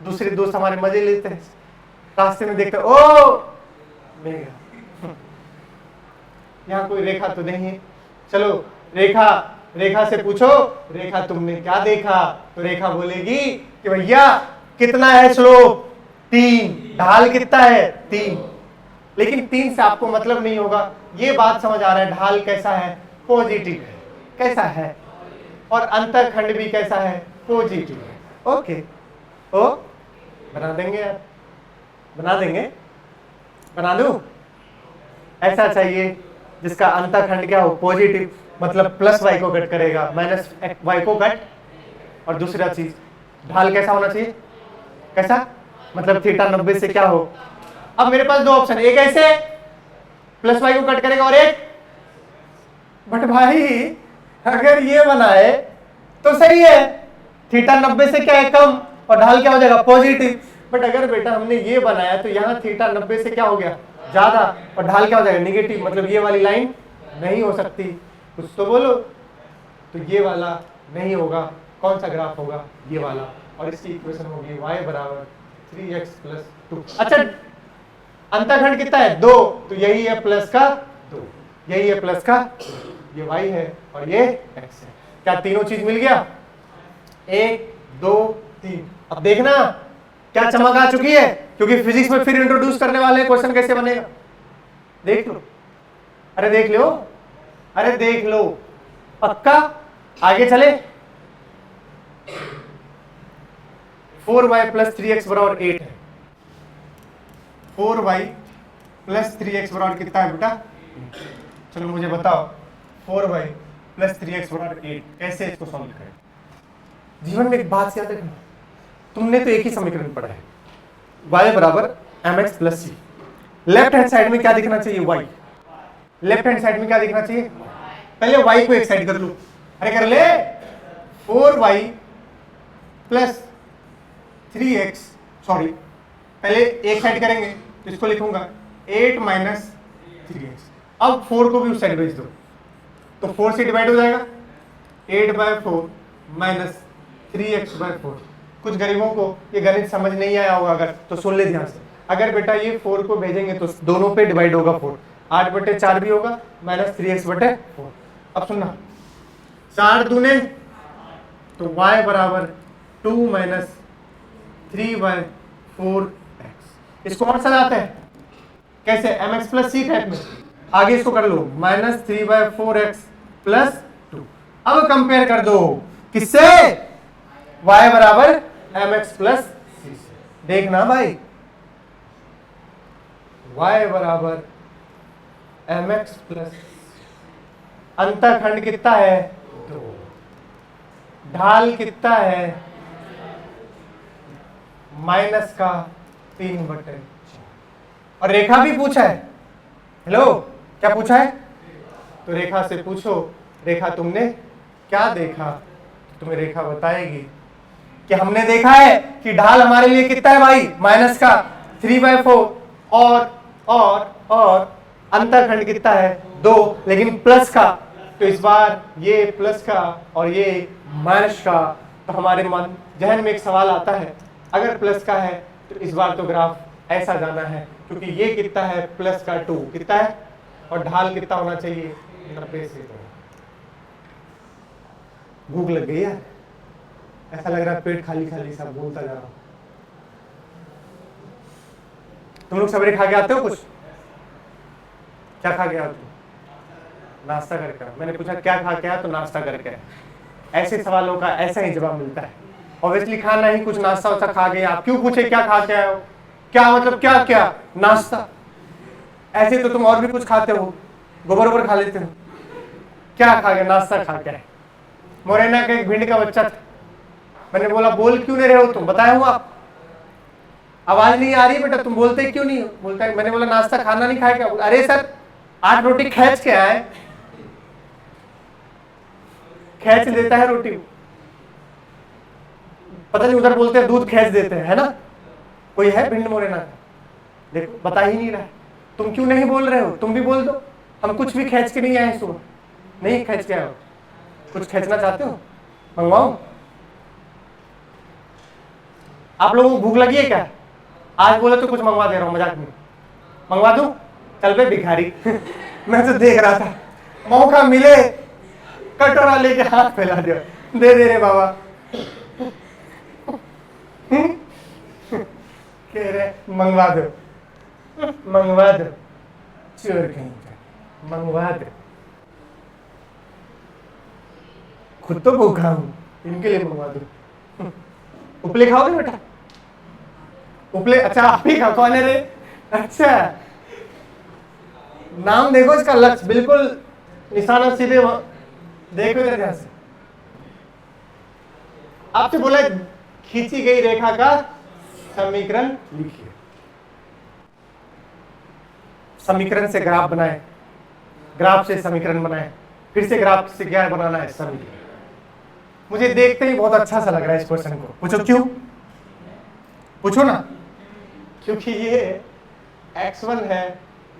दूसरे दोस्त हमारे मजे लेते हैं, रास्ते में देखते ओ मेघा। यहाँ कोई रेखा तो नहीं है। चलो रेखा, रेखा से पूछो रेखा तुमने क्या देखा, तो रेखा बोलेगी कि भैया कितना है स्लोप, 3, ढाल कितना है 3। लेकिन 3 से आपको मतलब नहीं होगा, ये बात समझ आ रहा है ढाल कैसा है, पॉजिटिव है, कैसा है, और अंतःखंड भी कैसा है, पॉजिटिव है। ओके, ओ बना देंगे यार, बना देंगे, बना दूं। ऐसा चाहिए जिसका अंतःखंड क्या हो, पॉजिटिव, मतलब प्लस y को कट करेगा, माइनस y को कट, और दूसरा चीज ढाल कैसा होना चाहिए, कैसा, मतलब थीटा 90 से क्या हो। अब मेरे पास 2 ऑप्शन, एक ऐसे प्लस y को कट करेगा और एक, बट भाई अगर ये बनाए तो सही है, थीटा 90 से क्या है कम और ढाल क्या हो जाएगा, पॉजिटिव। बट अगर बेटा हमने ये बनाया तो यहाँ थीटा 90 से क्या हो गया, ज्यादा, और ढाल क्या हो जाएगा, निगेटिव, मतलब ये वाली लाइन नहीं हो सकती, कुछ तो बोलो। तो ये वाला नहीं होगा, कौन सा ग्राफ होगा, ये वाला, और इसकी इक्वेशन होगी y बराबर 3x + 2। अच्छा अंतःखंड कितना है, 2, तो यही है प्लस का 2, यही है प्लस का, ये y है और ये x है। क्या तीनों चीज मिल गया, 1 2 3। अब देखना क्या चमक आ चुकी है, क्योंकि फिजिक्स में फिर इंट्रोड्यूस करने वाले हैं, क्वेश्चन कैसे बनेगा देख लो, अरे देख लो, अरे देख लो, पक्का। आगे चले, 4y + 3x बराबर 8 है, 4y + 3x बराबर कितना है बेटा, चलो मुझे बताओ 4y + 3x बराबर 8 कैसे इसको सॉल्व करें। जीवन में एक बात याद रखना, तुमने तो एक ही समीकरण पढ़ा है, y बराबर mx + c। Left hand side में क्या दिखना चाहिए, y, लेफ्ट हैंड साइड में क्या दिखना चाहिए, पहले y को एक साइड कर लो, अरे कर ले, 4y + 3x, सॉरी पहले एक साइड करेंगे तो इसको लिखूंगा 8 - 3x। अब 4 को भी उस साइड भेज दो तो 4 से डिवाइड हो जाएगा, 8/4 - 3x/4। कुछ गरीबों को ये गणित समझ नहीं आया होगा अगर, तो सुन ले ध्यान से। अगर बेटा ये 4 को भेजेंगे तो दोनों पे डिवाइड होगा 4, 8/4 भी होगा -3x/4। अब सुनना, 4 दूने तो y बराबर 2 - 3/4x। इसको और सजाते हैं कैसे, mx + c टाइप में। आगे इसको कर लो -3/4x + 2। अब कंपेयर कर दो किससे, y बराबर mx + c से। देखना भाई y बराबर mx + अंतःखंड कितना है 2, ढाल कितना है -3/4, और रेखा भी पूछा है। हेलो क्या पूछा है, तो रेखा से पूछो रेखा तुमने क्या देखा, तुम्हें रेखा बताएगी कि हमने देखा है कि ढाल हमारे लिए कितना है भाई, माइनस का 3/4 और अंतरखंड कितना है 2, लेकिन प्लस का, तो इस बार ये प्लस का और ये माइनस का। तो हमारे मन जहन में एक सवाल आता है, अगर प्लस का है तो इस बार तो ग्राफ ऐसा जाना है, क्योंकि ये कितना है प्लस का 2 कितना है, और ढाल कितना होना चाहिए 90 से 2। भूख लग गई यार, ऐसा लग रहा है पेट खाली खाली सा बोलता जा रहा हूं। तुम लोग सवेरे खा के आते हो कुछ? क्या खा के आते हो? नाश्ता करके। मैंने पूछा क्या खा के आया, तो नाश्ता करके। ऐसे सवालों का ऐसा ही जवाब मिलता है। ऑब्वियसली खाना ही कुछ नाश्ता वास्ता खा गए। आप क्यों पूछे क्या खा के आए हो, क्या मतलब क्या क्या नाश्ता? ऐसे तो तुम और भी कुछ खाते हो, गोबर वोबर खा लेते हो। क्या खा गए? नाश्ता खा के आए। मोरेना का एक भिंड का बच्चा था, मैंने बोला बोल क्यों नहीं रहे हो तुम, बताए हो आप, आवाज नहीं आ रही बेटा, तुम बोलते क्यों नहीं हो? बोलता है मैंने बोला नाश्ता खाना नहीं खाया क्या? अरे सर 8 रोटी खींच के आए। खींच देता है रोटी, पता नहीं उधर बोलते हैं दूध खींच देते हैं, है ना? कोई है भिंड मोरेना का? देखो बता ही नहीं रहा है। तुम क्यों नहीं बोल रहे हो? तुम भी बोल दो। हम कुछ भी खींच के नहीं आए सुबह, नहीं खींच के आए हो। कुछ खींचना चाहते हो? मंगवाओ? आप लोगों को भूख लगी है क्या? आज बोले तो कुछ मंगवा दे रहा हूं, मजाक में। मंगवा दूं? चल पे भिखारी। मैं तो देख रहा था, मौका मिले कटोरा लेके हाथ फैला दिया, दे दे रे बाबा। कह रहे मंगवा दो, मंगवा दो, चोर कहीं का, मंगवा दो। खुद तो भूखा हूं, इनके लिए मंगवा दो। उपले खाओगे बेटा? उपले? अच्छा आप ही खाओ। कौन है रे? अच्छा नाम देखो इसका, लक्ष्य बिल्कुल निशाना सीधे देखो इधर ध्यान से। आपसे बोला खींची गई रेखा का समीकरण लिखिए। समीकरण से ग्राफ बनाए, ग्राफ से समीकरण बनाए, फिर से ग्राफ से क्या बनाना है, समीकरण। मुझे देखते ही बहुत अच्छा सा लग रहा है इस क्वेश्चन को। पूछो क्यों? पूछो ना। क्योंकि ये x1 है,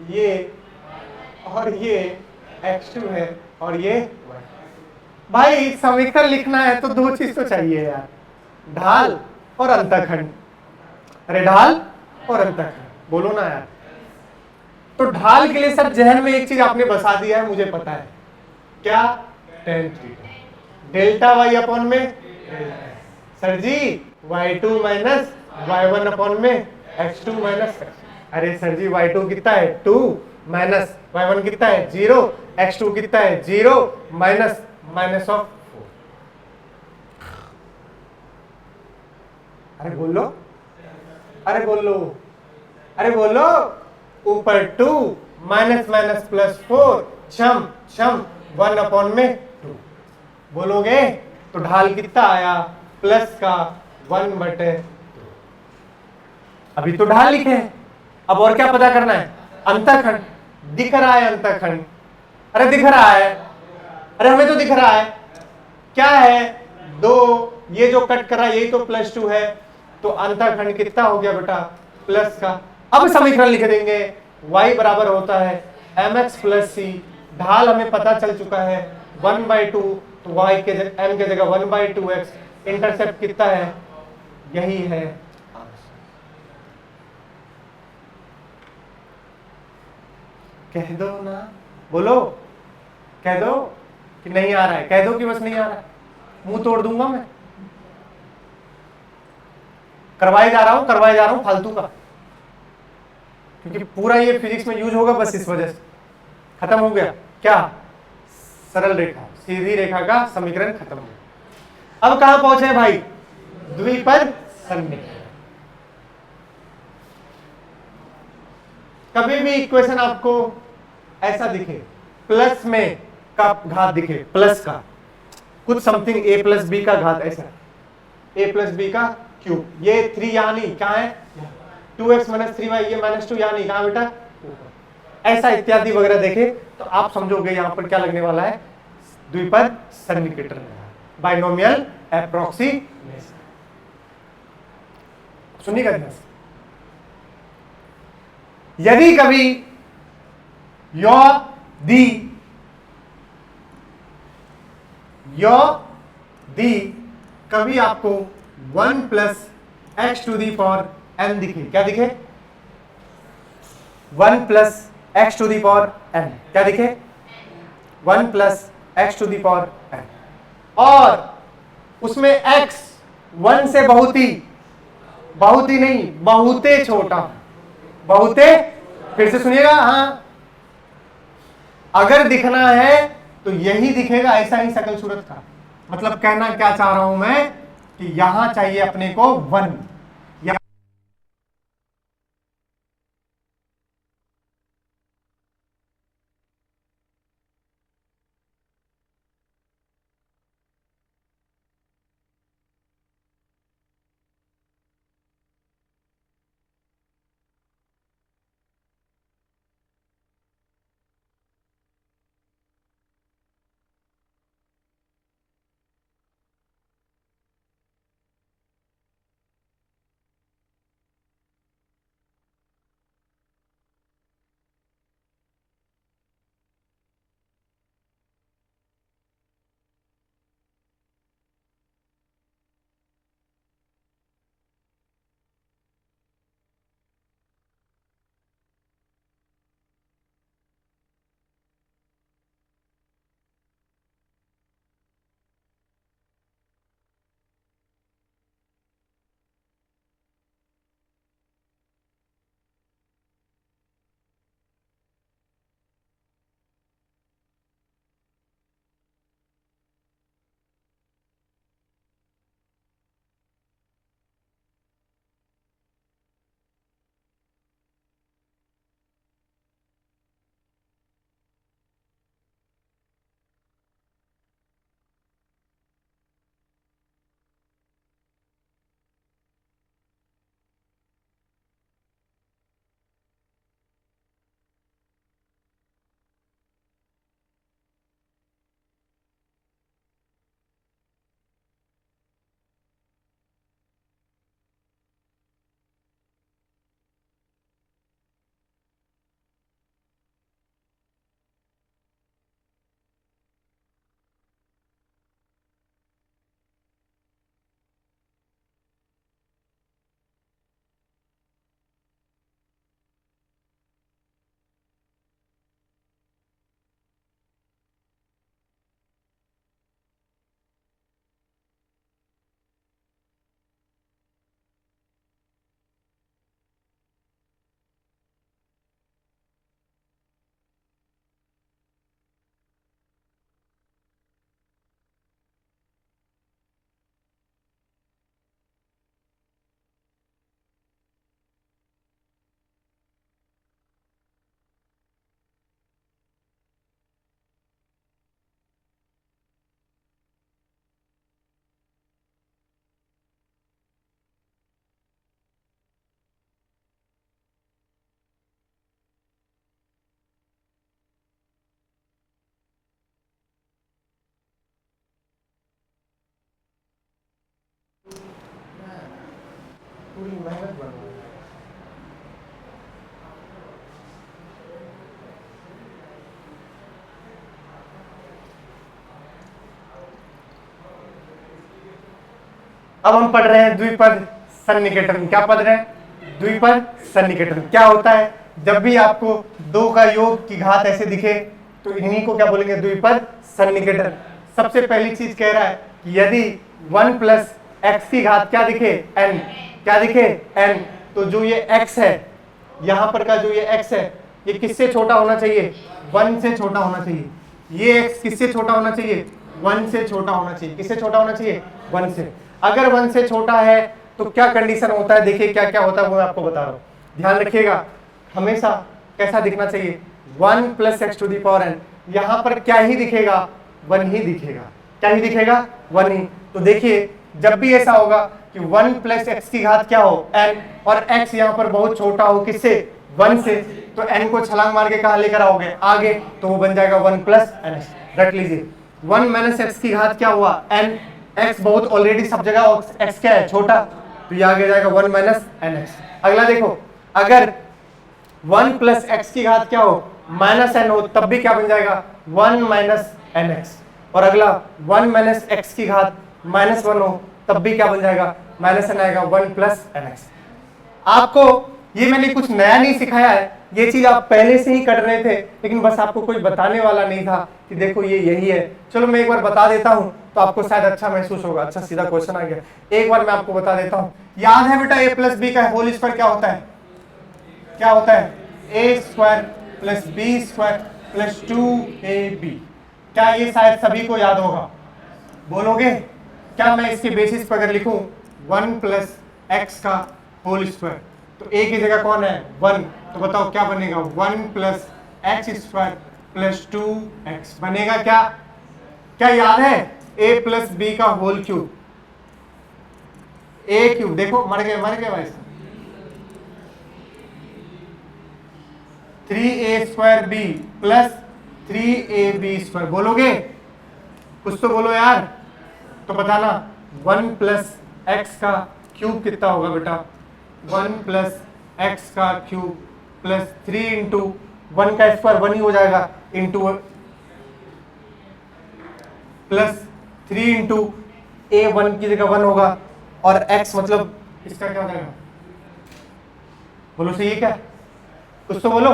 ये और ये x2 है और ये भाई समीकरण लिखना है तो 2 चीज तो चाहिए यार, ढाल और अंतःखंड। अरे ढाल और अंतःखंड बोलो ना यार। तो ढाल के लिए सर जहन में एक चीज आपने बसा दिया है, मुझे पता है क्या, tan theta delta y upon में सर जी y2 माइनस y1 अपॉन में x2 माइनस। अरे सर जी y2 कितना है 2 माइनस y1 कितना है 0, x2 कितना है 0 माइनस माइनस ऑफ 4। अरे बोलो, अरे बोलो, अरे बोलो। ऊपर 2 माइनस माइनस प्लस 4 छम छम 1 अपॉन में 2 बोलोगे तो ढाल कितना आया प्लस का 1/2। अभी तो ढाल लिखे हैं, अब और क्या पता करना है, अंतःखंड। दिख रहा है अंतःखंड? अरे दिख रहा है, अरे हमें तो दिख रहा है। क्या है 2, ये जो कट कर रहा है यही तो +2 है, तो अंतःखंड कितना हो गया बेटा प्लस का। अब समीकरण लिख देंगे, y बराबर होता है mx + c। ढाल हमें पता चल चुका है 1/2, तो y के m के जगह 1/2x। इंटरसेप्ट कितना है, यही है। कह दो ना, बोलो, कह दो कि नहीं आ रहा है, कह दो कि बस नहीं आ रहा है, मुंह तोड़ दूंगा मैं। करवाए जा रहा हूं फालतू का, क्योंकि पूरा ये फिजिक्स में यूज होगा, बस इस वजह से खत्म हो गया। क्या सरल रेखा, सीधी रेखा का समीकरण खत्म हो गया। अब कहां पहुंचे भाई, द्विपद सन्निकटन। कभी भी इक्वेशन आपको ऐसा दिखे, प्लस में का घात दिखे, प्लस का कुछ समथिंग a + b का घात, ऐसा a + b का क्यूब, ये 3 यानी क्या है 2x - 3y, ये -2 यानी कहां बेटा, ऐसा इत्यादि वगैरह देखे तो आप समझोगे यहां पर क्या लगने वाला है, द्विपद सन्निकटन, बाइनोमियल एप्रोक्सीमेशन। सुनिएगा ध्यान से। यदि कभी यदि कभी आपको 1 plus x to the power n दिखे, क्या दिखे? 1 plus x to the power n, क्या दिखे? 1 plus x to the power n, और उसमें x 1 से बहुत ही नहीं, बहुते छोटा, बहुते, फिर से सुनिएगा, हाँ, अगर दिखना है तो यही दिखेगा, ऐसा ही शकल सूरत का। मतलब कहना क्या चाह रहा हूं मैं कि यहां चाहिए अपने को 1, पूरी मेहनत बनवाई। अब हम पढ़ रहे हैं द्विपद सन्निकटन। क्या पढ़ रहे हैं? द्विपद सन्निकटन। क्या होता है? जब भी आपको दो का योग की घात ऐसे दिखे तो इन्हीं को क्या बोलेंगे? द्विपद सन्निकटन। सबसे पहली चीज कह रहा है कि यदि 1 प्लस एक्स की घात क्या दिखे? n। क्या दिखे? n। तो जो ये x है, यहां पर का जो ये x है, ये किससे छोटा होना चाहिए? 1 से छोटा होना चाहिए। ये x किससे छोटा होना चाहिए? 1 से छोटा होना चाहिए। किससे छोटा होना चाहिए? 1 से। अगर 1 से छोटा है तो क्या कंडीशन होता है? देखिए क्या क्या होता है वो मैं आपको बता रहा हूं, ध्यान रखिएगा। हमेशा कैसा दिखना चाहिए? 1 plus x to the power n। यहां पर क्या ही दिखेगा? 1 ही दिखेगा। क्या ही दिखेगा? 1 ही। तो देखिए जब भी ऐसा होगा कि 1 प्लस एक्स की घात क्या हो? n, और x यहां पर बहुत छोटा हो, किससे? 1 से, तो n को छलांग मार के कहां लेकर आओगे? आगे, तो वो बन जाएगा 1 प्लस n। रख लीजिए 1 माइनस एक्स की घात क्या हुआ? n। x बहुत ऑलरेडी सब जगह x क्या है? छोटा, तो ये आगे जाएगा 1 माइनस एन एक्स। अगला देखो, अगर 1 प्लस एक्स की घात क्या हो, माइनस एन हो, तब भी क्या बन जाएगा 1 माइनस एन एक्स। और अगला 1 माइनस एक्स की घात माइनस 1 हो, तब भी क्या बन जाएगा माइनस एन आएगा 1 प्लस एन एक्स। आपको ये मैंने कुछ नया नहीं सिखाया है, ये चीज आप पहले से ही कर रहे थे, लेकिन बस आपको कोई बताने वाला नहीं था कि देखो ये यही है। चलो मैं एक बार बता देता हूं तो आपको शायद अच्छा महसूस होगा। अच्छा सीधा क्वेश्चन आ गया, एक बार मैं आपको बता देता हूं। याद है बेटा, ए प्लस बी का होल स्क्वायर क्या होता है? क्या होता है? A square plus B square plus 2ab। क्या ये शायद सभी को याद होगा? बोलोगे? क्या मैं इसके बेसिस पर अगर लिखूं 1 प्लस एक्स का होल स्क्वायर, तो ए की जगह कौन है 1, तो बताओ क्या बनेगा 1 plus x square plus 2x बनेगा। क्या क्या याद है? a प्लस बी का होल क्यूब, ए क्यूब। देखो मर गए भाई, 3a square B plus 3ab square. बोलोगे? कुछ तो बोलो यार। तो बताना 1 प्लस एक्स का क्यूब कितना होगा बेटा? 1 प्लस एक्स का क्यूब प्लस 3 इंटू 1 का स्क्वायर 1 ही हो जाएगा, इंटू प्लस 3 इंटू ए 1 की जगह 1 होगा, और x मतलब इसका क्या हो जाएगा? बोलो सही है क्या? कुछ तो बोलो।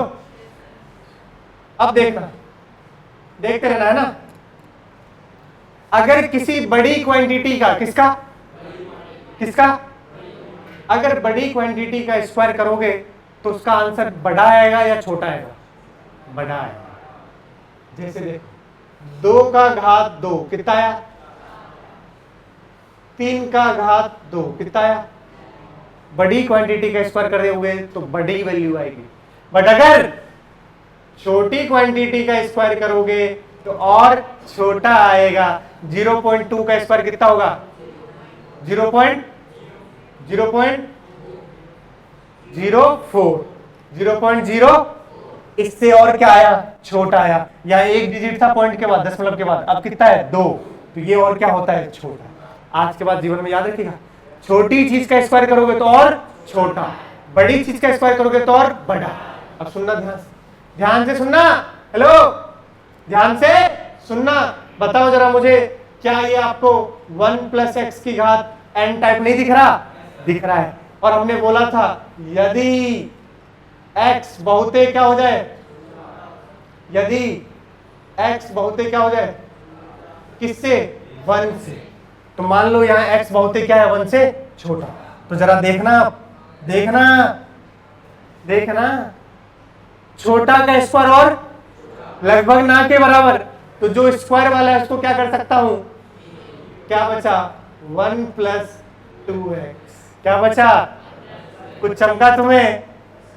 अब देखना, देखते रहना है ना। अगर किसी बड़ी क्वांटिटी का, किसका अगर बड़ी क्वांटिटी का स्क्वायर करोगे तो उसका आंसर बड़ा आएगा या छोटा आएगा? बड़ा आएगा। जैसे देखो 2 का घात 2 कितना आया? 3 का घात 2 कितना आया? बड़ी क्वांटिटी का स्क्वायर कर दोगे तो बड़ी वैल्यू आएगी। बट अगर छोटी क्वांटिटी का स्क्वायर करोगे तो और छोटा आएगा। 0.2 का स्क्वायर कितना होगा? 0.04 इससे और क्या आया? छोटा आया। या एक डिजिट था पॉइंट के बाद, दशमलव के बाद, अब कितना है 2, तो ये और क्या होता है? छोटा। आज के बाद जीवन में याद रखिएगा, छोटी चीज का स्क्वायर करोगे तो और छोटा, बड़ी चीज का स्क्वायर करोगे तो और बड़ा। अब सुनना ध्यान से सुनना। हेलो, ध्यान से सुनना। बताओ जरा मुझे, क्या ये आपको 1 प्लस एक्स की घात एन टाइप नहीं दिख रहा? दिख रहा है। और हमने बोला था यदि x बहुते क्या हो जाए, यदि x बहुते क्या हो जाए, किससे? 1 से। तो मान लो यहाँ x बहुते क्या है? 1 से छोटा। तो जरा देखना छोटा का स्क्वायर और लगभग ना के बराबर, तो जो स्क्वायर वाला है उसको क्या कर सकता हूं? क्या बचा? 1 प्लस 2x। क्या बचा? कुछ चमका तुम्हें?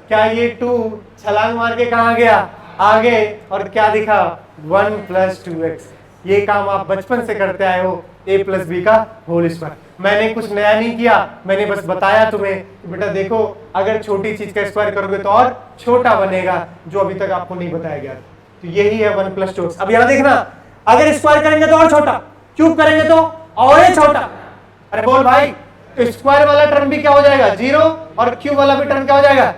क्या ये 2 छलांग मार के कहां गया? आगे। और क्या दिखा? 1 प्लस 2x। ये काम आप बचपन से करते आए हो, a प्लस बी का होल स्क्वायर। मैंने कुछ नया नहीं किया, मैंने बस बताया तुम्हें कि बेटा देखो, अगर छोटी चीज का स्क्वायर करोगे तो और छोटा बनेगा, जो अभी तक आपको नहीं बताया गया। तो यही है 1 प्लस 2x। अब यहां देखना, अगर स्क्वायर करेंगे तो और छोटा, क्यूब करेंगे तो और छोटा। अरे बोल भाई, तो स्क्वायर वाला टर्म भी क्या हो जाएगा? 0, और क्यूब वाला भी टर्म क्या हो जाएगा?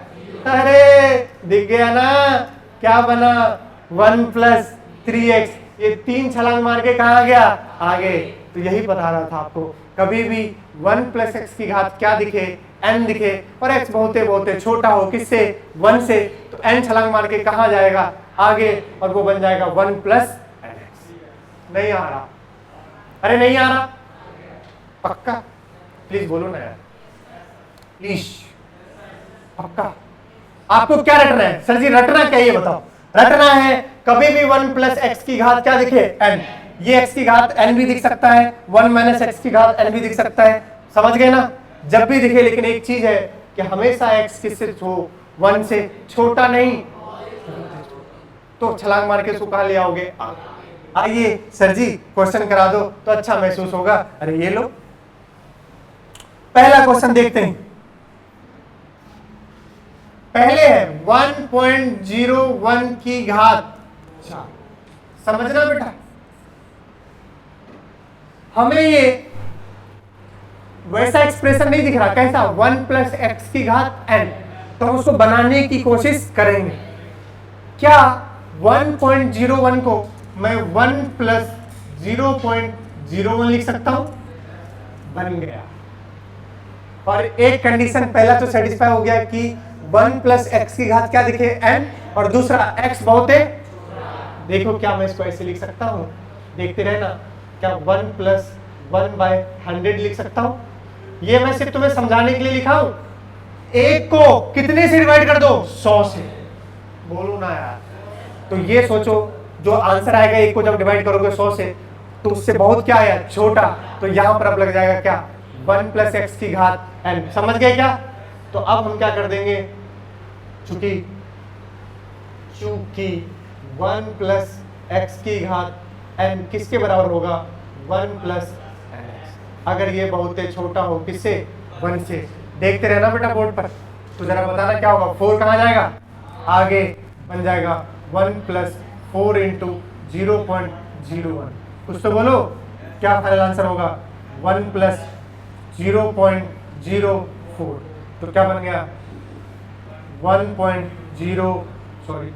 अरे दिख गया ना क्या बना? 1 प्लस 3x। ये 3 छलांग मार के कहां गया? आगे। तो यही बता रहा था आपको, कभी भी 1 प्लस एक्स की घात क्या दिखे? n दिखे, और x बहुते छोटा हो, किससे? 1 से, तो n छलांग मार के कहां जाएगा? आगे। और वो बन जाएगा 1 प्लस nx। नहीं आ रहा? अरे नहीं आ रहा? पक्का? प्लीज बोलो ना यार, प्लीज पक्का। आपको क्या रटना है? सर जी रटना क्या? ये बताओ। रटना है कभी भी 1 प्लस एक्स की घात क्या दिखे? n। ये x की घात n भी दिख सकता है, 1 माइनस एक्स की घात n भी दिख सकता है। समझ गए ना? जब भी दिखे, लेकिन एक चीज है कि हमेशा x किससे हो? 1 से छोटा नहीं। तो छलांग मार के उसको कहां ले आओगे? आइए सर जी क्वेश्चन करा दो तो अच्छा महसूस होगा। अरे ये लो, पहला क्वेश्चन देखते हैं। पहले है 1.01 की घात 4। समझना बेटा, हमें ये वैसा एक्सप्रेशन नहीं दिख रहा, कैसा 1 प्लस एक्स की घात n, तो हम उसको बनाने की कोशिश करेंगे। क्या 1.01 को मैं 1 प्लस 0.01 लिख सकता हूं? बन गया। और एक कंडीशन पहला तो सेटिस्फाई हो गया कि 1 प्लस एक्स की घात क्या दिखे n, और दूसरा x बहुत है। देखो क्या मैं इसको ऐसे लिख सकता हूं, देखते रहना, क्या 1 प्लस 1/100 लिख सकता हूं? ये मैं सिर्फ तुम्हें समझाने के लिए लिखा हूं। एक को कितने से डिवाइड कर दो? 100 से। बोलो ना यार। तो ये सोचो, जो आंसर आएगा एक को जब डिवाइड करोगे 100 से, तो उससे बहुत क्या आया? छोटा। तो यहां पर अब लग जाएगा क्या? 1 प्लस एक्स की घात n। समझ गए क्या? तो अब हम क्या कर देंगे, चूंकि 1 प्लस एक्स की घात n किसके बराबर होगा? 1 प्लस nx। अगर ये बहुत छोटा हो किससे? 1 से। देखते रहना बेटा बोर्ड पर, तो जरा बताना क्या होगा। 4 कहाँ जाएगा? आगे बन जाएगा 1 प्लस 4 इंटू 0.01। कुछ तो बोलो, क्या फाइनल आंसर होगा? 1 प्लस 0.04। तो क्या बन गया? 1.0 सॉरी,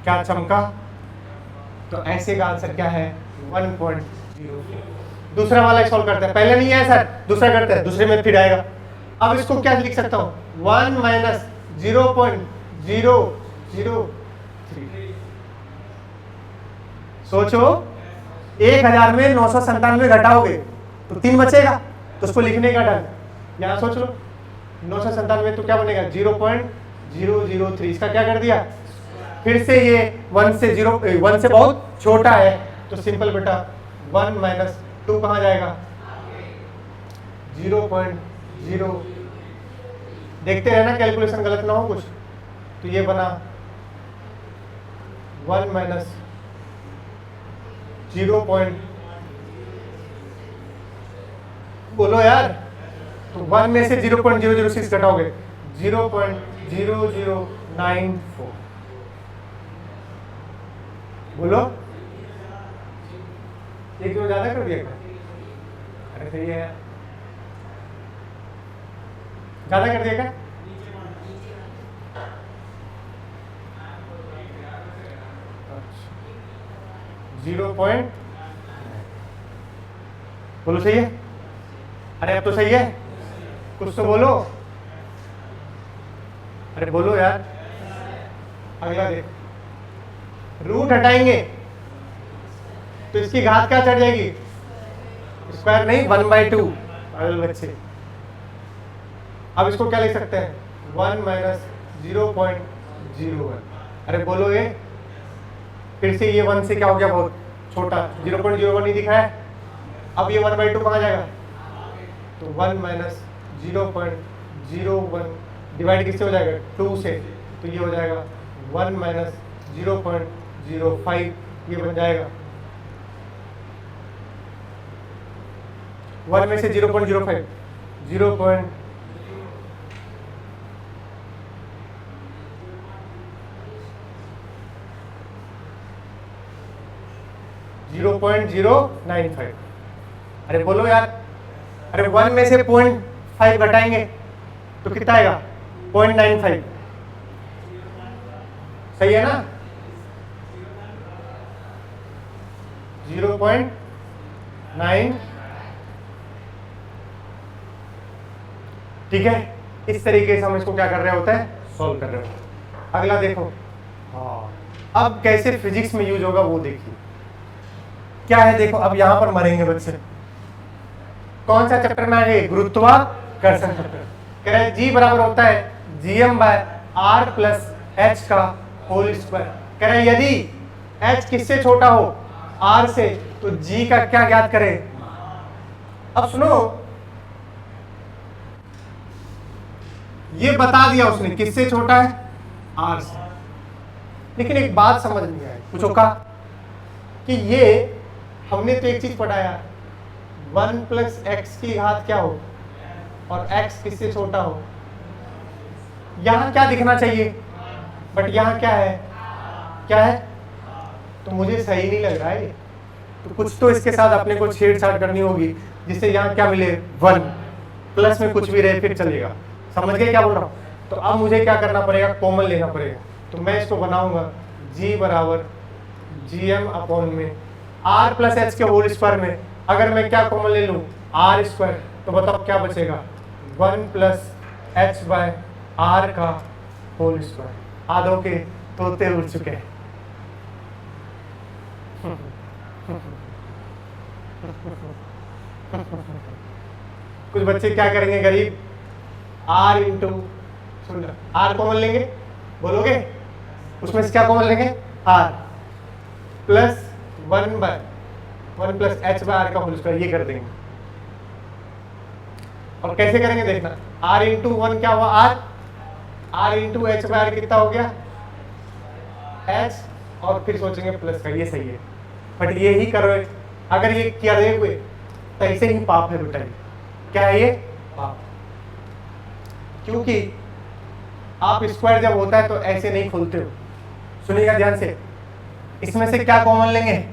क्या चमका? तो ऐसे का आंसर क्या है? 1.04। दूसरा वाला सॉल्व करते हैं, पहले नहीं है सर, दूसरा करते हैं, दूसरे में फिर आएगा। अब इसको क्या लिख सकता हूं? 1 माइनस 0.003। सोचो, 1000 में 997 घटाओगे तो 3 बचेगा, तो उसको लिखने का ढंग यहां सोच लो। 997 तो क्या बनेगा? 0.003। इसका क्या कर दिया? फिर से ये 1 से बहुत छोटा है, तो सिंपल बेटा 1 माइनस 2 कहाँ जाएगा? 0.0। देखते रहना कैलकुलेशन गलत ना हो कुछ। तो ये बना 1 माइनस 0. बोलो यार, तो 1 में से 0.006 घटाओगे 0.0094। बोलो, एक जो ज्यादा कर दिया क्या? अरे सही है, ज्यादा कर दिया क्या? जीरो पॉइंट, बोलो सही है? अरे अब तो सही है, कुछ तो बोलो। अरे बोलो यार। अगला देखो, रूट हटाएंगे तो इसकी घात क्या चढ़ जाएगी? स्क्वायर नहीं, 1/2। अगले बच्चे, अब इसको क्या लिख सकते हैं? 1 माइनस 0.01। अरे बोलो ये, फिर से ये 1 से क्या हो गया? बहुत छोटा, 0.01 नहीं दिखा है। अब ये 1/2 कहाँ जाएगा? तो 1 माइनस 0.01 डिवाइड किससे हो जाएगा? 2 से। तो ये हो जाएगा 1 माइनस 0.05। ये बन जाएगा 1 में से 0.05 0.095। अरे बोलो यार। अरे 1 में से 0.5 घटाएंगे तो कितना आएगा? 0.95। सही है ना? 0.9। ठीक है, इस तरीके से हम इसको क्या कर रहे होते हैं? सॉल्व कर रहे होते हैं। अगला देखो, हाँ, अब कैसे फिजिक्स में यूज होगा वो देखिए। क्या है देखो, अब यहां पर मरेंगे बच्चे। कौन सा चैप्टर में आएंगे? गुरुत्वाकर्षण चैप्टर। कह रहे हैं जी बराबर होता है gm/r प्लस h का होल स्क्वायर। कह रहे हैं यदि h किससे छोटा हो? r से, तो g का क्या ज्ञात करें? अब सुनो, ये बता दिया उसने किससे छोटा है? r से। लेकिन एक बात समझ नहीं आई, पूछो का कि ये हमने तो एक चीज पढ़ाया, 1 प्लस एक्स की घात क्या हो और x किससे छोटा हो। यहां क्या दिखना चाहिए, बट यहां क्या है? क्या है? तो मुझे सही नहीं लग रहा है। तो कुछ तो इसके साथ अपने को छेड़छाड़ करनी होगी जिससे यहाँ क्या मिले 1, प्लस में कुछ भी रहे फिर चलेगा। समझ गए क्या बोल रहा हूँ? तो अब मुझे क्या करना पड़ेगा, कॉमन लेना पड़ेगा। तो मैं इसको बनाऊंगा g बराबर gm अपॉन में r प्लस एच के होल स्क्वायर में अगर मैं क्या कॉमन ले लूँ r स्क्वायर, तो बताओ क्या बचेगा 1 प्लस एच बाय आर का होल स्क्वायर। आधों के तोते उड़ चुके हैं। कुछ बच्चे क्या करेंगे गरीब, r इंटू r कॉमन लेंगे, बोलोगे उसमें से क्या कॉमन लेंगे r plus 1 plus h by r का होल स्क्वायर, ये कर देंगे। और कैसे करेंगे देखना, r इंटू 1 क्या हुआ r into h by r कितना हो गया h, और फिर सोचेंगे प्लस का, ये सही है। बट ये ही करो, अगर ये किया रहे हुए तो ऐसे ही पाप है बेटा। क्या है ये पाप, क्योंकि आप स्क्वायर जब होता है तो ऐसे नहीं खोलते हो। सुनिएगा ध्यान से, इसमें से क्या कॉमन लेंगे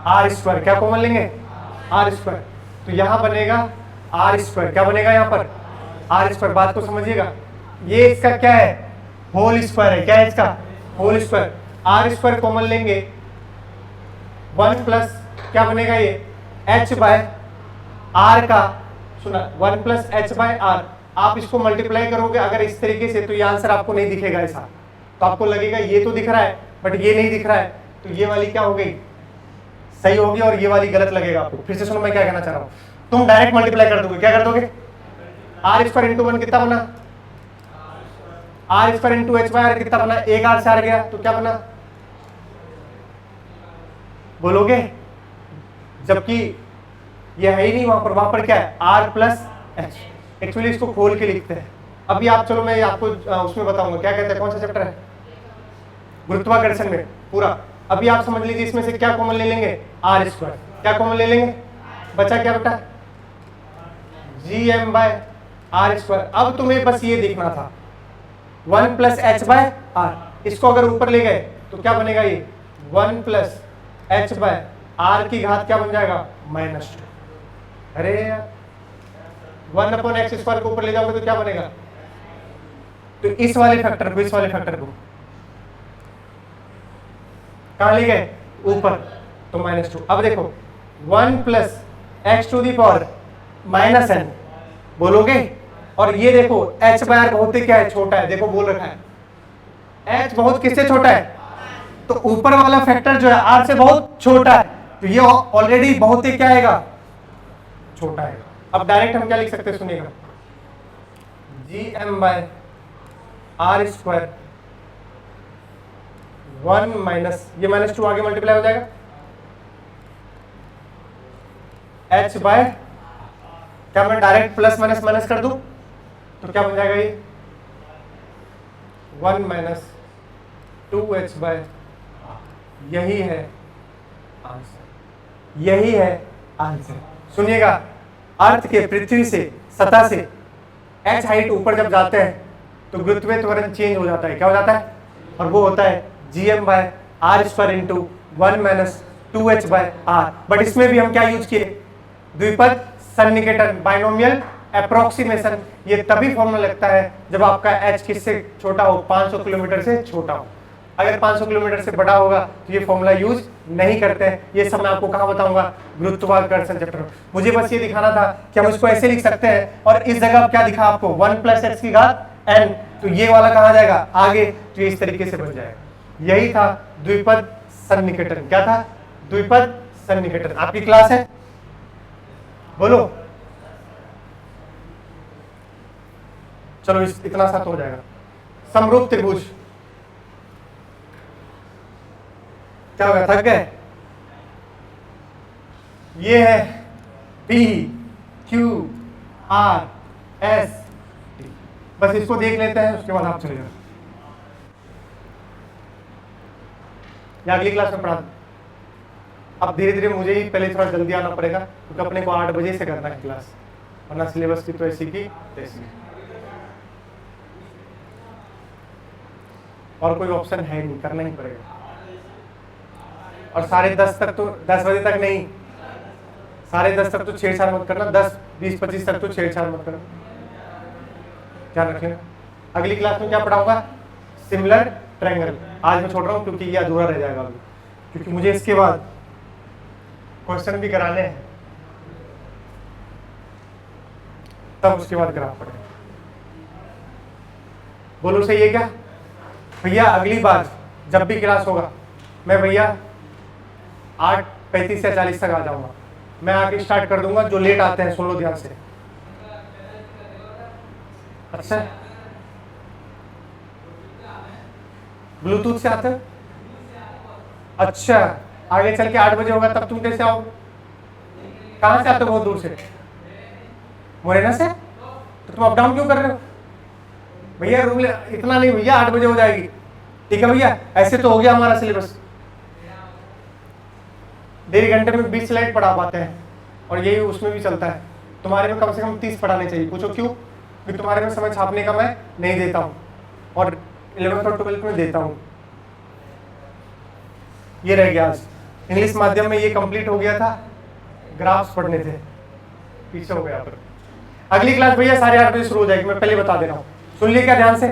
आर स्क्वायर, क्या कॉमन लेंगे आर स्क्वायर, तो यहां बनेगा आर स्क्वायर, क्या बनेगा यहाँ पर आर स्क्वायर। बात को समझिएगा, ये इसका क्या है होल स्क्वायर है, क्या है इसका whole square. R square common लेंगे 1 प्लस क्या बनेगा ये h बाय आर का, सुना 1 प्लस एच बाय आर। आप इसको मल्टीप्लाई करोगे अगर इस तरीके से तो ये आंसर आपको नहीं दिखेगा ऐसा, तो आपको लगेगा ये तो दिख रहा है बट ये नहीं दिख रहा है, तो ये वाली क्या हो गई सही होगी और ये वाली गलत लगेगा आपको। फिर से सुनो मैं क्या कहना चाह रहा हूँ, तुम डायरेक्ट मल्टीप्लाई कर दोगे, क्या कर दोगे आर स्क्वायर इंटू 1 कितना बना r square into h by r कितना बना, एक आर से आर गया तो क्या बना बोलोगे, जबकि ये है ही नहीं वहां पर क्या है आर प्लस एच। एक्चुअली इसको खोल के लिखते हैं। अभी आप चलो मैं आपको उसमें बताऊंगा क्या कहते हैं, कौन सा चैप्टर है गुरुत्वाकर्षण में पूरा। अभी आप समझ लीजिए इसमें से क्या कॉमन ले लेंगे आर स्क्वायर, क्या कॉमन ले लेंगे, बचा क्या बेटा G M by r square. अब तुम्हें बस ये देखना था 1 प्लस एच बाय आर, इसको अगर ऊपर ले गए तो क्या बनेगा ये 1 प्लस एच बाय आर की घात क्या बन जाएगा -2। अरे 1 अपॉन एक्स स्क्वायर को ऊपर ले जाओगे तो क्या बनेगा, तो इस वाले फैक्टर को कहां ले गए ऊपर, तो -2। अब देखो 1 plus x to the power -n बोलोगे, और ये देखो h बाय आर बहुत ही क्या है छोटा है, देखो बोल रखा है h बहुत किससे छोटा है, तो ऊपर वाला फैक्टर जो है r से बहुत छोटा है, तो ये ऑलरेडी बहुत ही क्या आएगा छोटा है। अब डायरेक्ट हम क्या लिख सकते हैं सुनिएगा, G M by r square 1 minus ये -2 आगे मल्टीप्लाई हो जाएगा h बाय, क्या मैं डायरेक्ट प्लस माइनस माइनस कर दूं तो क्या बन जाएगा ये 1 माइनस 2h बाय, यही है आंसर, यही है आंसर। सुनिएगा, अर्थ के पृथ्वी से सतह से h हाइट ऊपर जब जाते हैं तो गुरुत्वीय त्वरण चेंज हो जाता है, क्या हो जाता है, और वो होता है gm by r square into 1 minus 2h by r. But इसमें भी हम क्या यूज किए, द्विपद सन्निकटन, बाइनोमियल अप्रोक्सीमेशन। ये तभी फॉर्मूला लगता है जब आपका h किससे छोटा हो, 500 किलोमीटर से छोटा हो। अगर 500 किलोमीटर से बड़ा होगा तो ये फॉर्मूला यूज नहीं करते हैं। ये सब मैं आपको कहाँ बताऊंगा, गुरुत्वाकर्षण चैप्टर में। मुझे बस ये दिखाना था कि हम इसको ऐसे लिख सकते हैं, और इस जगह क्या दिखा आपको 1 प्लस एक्स की घात n, तो ये वाला कहाँ जाएगा आगे, तो ये इस तरीके से बन जाएगा। यही था द्विपद सन्निकटन। क्या था, द्विपद सन्निकटन। आपकी क्लास है, बोलो चलो इतना सा तो हो जाएगा। समरूप त्रिभुज क्या हो गया, थक गए। ये है P Q R S T, बस इसको देख लेते हैं उसके बाद आप चले जाओ, या अगली क्लास में पढ़ा दूं। अब धीरे धीरे मुझे ही पहले थोड़ा जल्दी आना पड़ेगा क्योंकि अपने को 8 बजे से करना है क्लास, वरना सिलेबस की तो ऐसी की तैसी, और कोई ऑप्शन है नहीं, करना ही पड़ेगा। और 10:30 तक तो 10 बजे तक नहीं, 10:30 तक तो छेड़छाड़ मत करना, 10, 20, 25 तक तो छेड़छाड़ मत करना, ध्यान रखिएगा। अगली क्लास में क्या पढ़ाऊंगा? Similar triangle. आज मैं छोड़ रहा हूँ क्योंकि ये अधूरा रह जाएगा अभी, क्योंकि मुझे इसके बाद क्वेश्चन भी कराने हैं, तब उसके बाद ग्राफ पढ़ेंगे। बोलो सही है क्या भैया? अगली बार जब भी क्लास होगा मैं भैया 8:35 या 40 तक आ जाऊंगा। मैं आके स्टार्ट कर दूंगा। जो लेट आते हैं सुन लो ध्यान से। अच्छा, ब्लूटूथ से आते हैं? अच्छा, आगे चल के 8 बजे होगा तब तुम कैसे आओगे? कहाँ से आते हो? बहुत दूर से, मोरेना से? तो तुम अप डाउन क्यों कर रहे हो भैया? रूम इतना नहीं भैया, 8 बजे हो जाएगी, ठीक है भैया? ऐसे तो हो गया हमारा सिलेबस, 1.5 घंटे में 20 स्लाइड पढ़ा पाते हैं, और यही उसमें भी चलता है। तुम्हारे में कम से कम 30 पढ़ाने चाहिए। पूछो क्यों? क्योंकि तुम्हारे में समय छापने का मैं नहीं देता हूँ, और 11th और 12th में देता हूँ। ये रह गया आज। इंग्लिश माध्यम में ये कंप्लीट हो गया था, ग्राफ्स पढ़ने थे, पीछे हो गया। अगली क्लास भैया 8:30 बजे शुरू हो जाएगी, मैं पहले बता दे रहा हूँ। सुन लिए क्या ध्यान से?